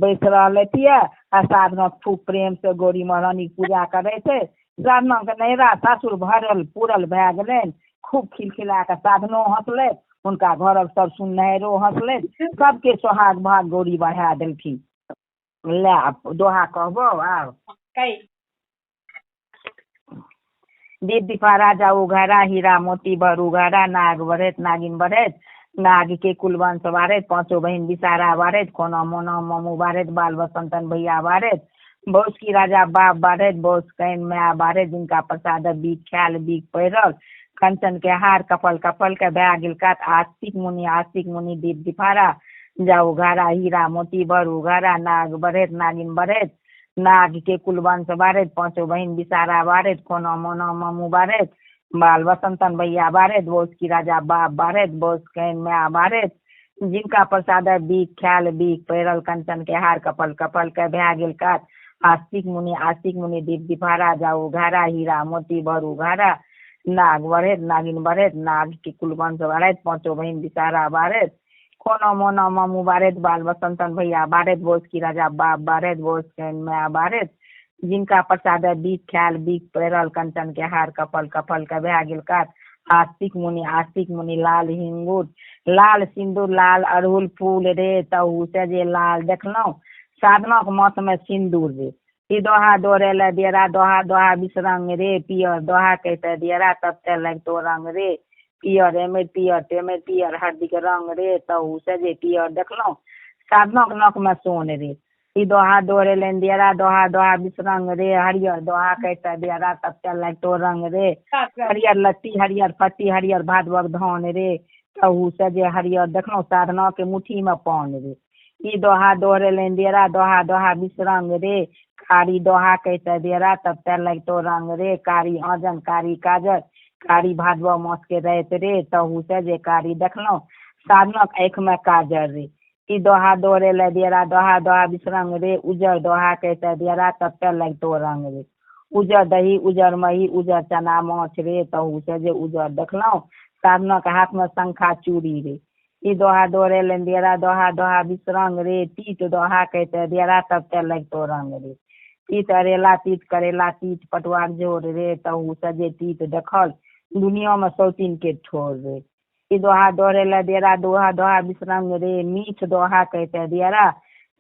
बैस रहलथिए आ साधना खूब प्रेम से गौरी महारानी पूजा करे थे। साधना के नैरा सासुर भरल पूरल भए गेलनि खूब खिलखिला के साधनो हंसले उनका घर सब सुनहरो हंसले सबके सोहाग भाग गौरी बढ़ा देलखिन। ले दोहा कहबो आब दीप दीपा राजा उघारा हीरा मोती भर उघारा नाग बढ़ैत नागिन बढ़ैत नाग के कुलवंश बारैत पांचों बहन बिसारा बारैत कोना मोना मामू बारैत बाल बसंतन भैया बारैत बौस की राजा बाप बारैत बौस कैन माया बारैत जिनका प्रसाद बीक ख्याल बीक पैरल कंचन के हार कपल कपल के बया गिलकात आस्तिक मुनि दीप दिफारा जा उघारा हीरा मोती भर उघारा नाग बढ़ैत नागिन बढ़ैत नाग के कुलवंश बारैत पांचों बहन बिसारा बारैत कोना मोना मामू बारैत बाल बसंतन भैया बारैत बौस की राजा बाप बारैत बौस कैन माया बारैत जिनका प्रसाद बीक ख्याल बीक पैरल कंचन के हार कपल कपल के भया गिलकात आस्तिक मुनि दीप दिफारा जा उघारा हीरा मोती भर उघारा नाग बढ़ैत नागिन बढ़ैत नाग के कुलवंश बारैत पांचों बहन बिसारा बारैत कोना मोना मामू बारैत बाल बसंतन भैया बारैत बौस की राजा बाप बारैत बौस कैन माया बारैत जिनका प्रसाद बीक ख्याल बीक पैरल कंचन के हार कपल कपल के भया गिलकात आस्तिक मुनि लाल हिंगूर लाल सिंदूर लाल अड़हुल फूल रे तहु से जे लाल देखलहुँ साधना के मत में सिंदूर रे ई दोहा दोरे ले दियरा दोहा दोहा बिसरंग रे पियर दोहा कहते दियरा तब ते लग तो रंग रे पियर एमे पियर तेमे पियर हरदी के रंग रे तहु से जे पियर देखलहुँ साधना के नक में सोन रे ई दोहा दोरे लेन दियरा दोहा दोहा बिसरंग रे हरियर दोहा कहते दियरा तब ते लग तो रंग रे हरियर लत्ती हरियर पत्ती हरियर भादवक धान रे तहु से जे हरियर देखलहुँ साधना के मुट्ठी में पान रे ई दोहा दोहरे लेन दियरा दोहा दोहा बिसरंग रे कारी दोहा कहते दियरा तब ते लग तो रंग रे कारी आंजन कारी काजर कारी भादवा मास के रहत रे तहु से जे कारी देखलहुँ साधनक आँखि में काजर रे। ई दोहा दोहरे ले दियरा दोहा दोहा बिसरंग रे। उजर दोहा कहते दियरा तब ते लगतो रंग रे। उजर दही उजर मही उजर चना माछ रे। तहू से जे उजर देखलौं साधनक हाथ में शंखा चूड़ी रे। ई दोहा दोहरे ले दियरा दोहा दोहा बिसरंग रे। तीत दोहा कहते दियरा तब ते लगतो रंग रे। तीत अरेला तीत करेला तीत पटुआ जोर रे। तहू से जे तीत देखल दुनिया में सौतीन के ठोर रे। ई दोहा दोहरे ले दियरा दोहा दोहा बिसरंग रे। मीठ दोहा कहते दियरा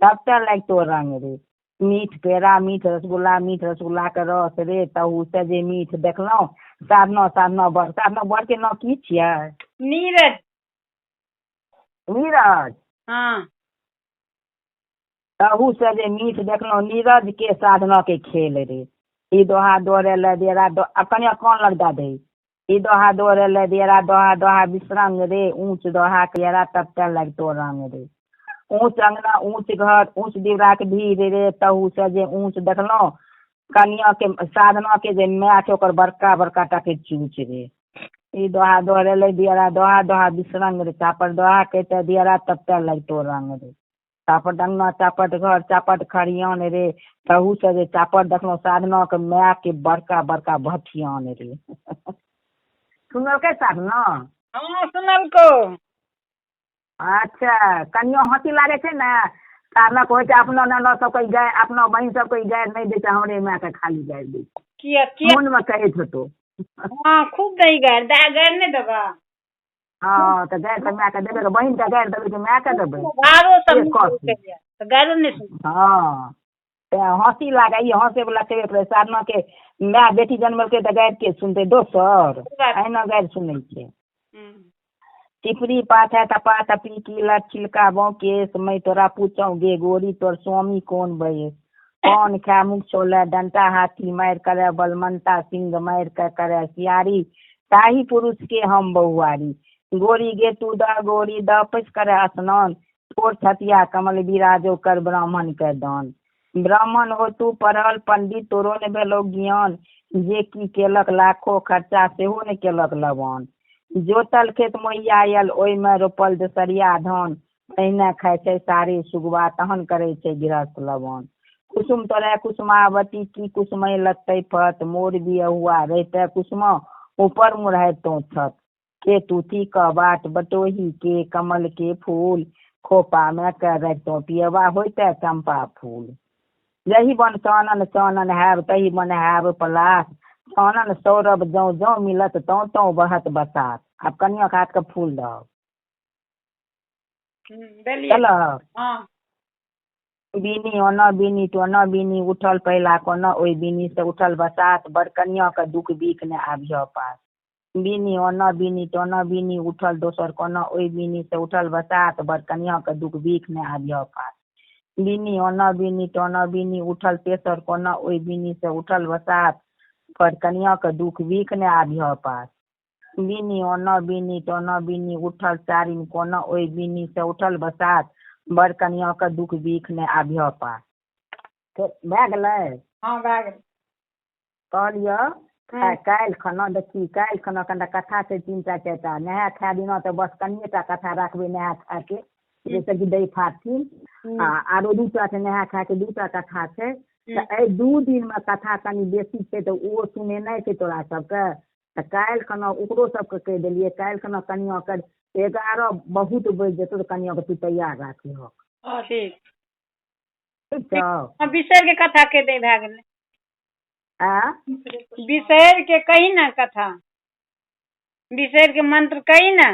तब ते लगतो रंग रे। मीठ पेड़ा मीठ रसगुल्ला के रस रे। तहू से जे मीठ देखलौं साधना बड़ के नाम की छियै? नीरज। नीरज। हाँ। तहू से जे मीठ देखलौं नीरज के साधना के खेल रे। ई दोहा दोहरे ले दियरा अब कनिया कौन लगता दे। ई दोहा दोहरे ले दियरा दोहा दोहा बिसरंग रे। ऊंच दोहा दियरा तब ते लगतो रंग रे। ऊंच अंगना ऊंच घर ऊंच दीवार के भीड़ रे। तहू से जे ऊंच देखलौं कनिया के साधना के जे मैच ओकर बड़का बड़का टाके चूच रे। ई दोहा दोहरे ले दियरा दोहा दोहा बिसरंग रे। चापड़ दोहा कहते दियरा तब ते लगतो रंग रे। चापड़ अंगना चापड़ घर चापड़ खरियान रे। तहू से जे चापड़ देखलौं साधना के माय के बड़का बड़का भथियान रे। सुनल के साधना? हाँ सुनल को। अच्छा कनियो हँसी लागे छै ने। साधना कहै छै अपना ननद सबके गाय अपना बहिन सबके गाय नहीं दै छै हमरे माय के खाली गाय दै छै। किया मन में कहैत होतो। हाँ खूब दही गार गार नहीं देबा। हाँ तो गाय के माय के देबे बहिन के गाय देबे माय के देबे। गारो सब गारो नहीं सुन। हाँ हँसी लागे ई हँसे वाला छेबे करे। साधना के माय बेटी जन्मलकै तो गाय के सुनते दोसर अहिना गाय सुनै छै। टिपरी पात है तपा तपी की लट छिलका केस मैं तोरा पूछूं गे गोरी तोर स्वामी कौन बयस। कौन खा मुख छोले डंटा हाथी मार करे बलमंता सिंह मार के करे सियारी। ताही पुरुष के हम बहुआरी। गोरी गे तू द गोरी द पैस करे स्नान। तोर छतिया कमल बिराजो कर ब्राह्मण के दान। ब्राह्मण हो तू पढ़ल पंडित तोरो ने भेलो ज्ञान। जे की केलक लाखों खर्चा सेहो ने केलक लवान। जोतल खेत मोहिया आयल ओहि में रोपल दसरिया धान। पहिने खाय छै सारे सुगवा तहन करे छै गृहस्थ लवान। कुसुम तोरे कुसुमावती की कुसुमय लगते फत। मोर भी हुआ रहते कुसुमा ऊपर मुढ़े तो छत। के तूती का बाट बटोही के कमल के फूल। खोपा में कर रखतो पियवा होते चंपा फूल। यही बन चानन चानन हैब तही बन हैब पलास। चानन सौरभ जौ जौ मिलत तौ तौ बहत बसात। अब कनिया के हाथ के फूल दो। चलो बीनी ओना बीनी तो न बीनी उठल पहला को न ओई बीनी से उठल बसात। बड़ कनिया के दुख बीख ने आबियो पास। बीनी ओना बीनी तो न बीनी उठल दोसर को न ओई बीनी से उठल बसात। बड़ कनिया के दुख बीख ने आबियो पास। बीनी ओना बीनी तो न बीनी उठल तेसर को न ओई बीनी से उठल बसात। बड़ कनिया के दुख बीख ने आबियो पास। बीनी ओना बीनी तो न बीनी उठल चारिन को न ओई बीनी से उठल बसात। बड़ कनिया के दुख बीख ने आबियो पास। भए गेलै? हाँ भए गेलै। कहलियो काल्हि खना देखी काल्हि खना कनिटा कथा छै 3टा 4टा। नहा खा दिना तो बस कनिएटा कथा राखबै नहा खा के जैसे कि दही फाटथिन। आरो 2टा छै नहा खा के 2टा कथा छै। तो एहि 2 दिन में कथा कनि बेसी छै तो ओ सुनेनाइ छै तोरा सबके। तो काल्हि खना ओकरो सबके कहि देलियै काल्हि खना कनिया के 11 बहुत बजि जेतौ तो कनिया के तू तैयार राखिह। ठीक छौ? बिसर के कथा के दे भए गेलै। बिसर के कही ना कथा। बिसर के मंत्र कही ना।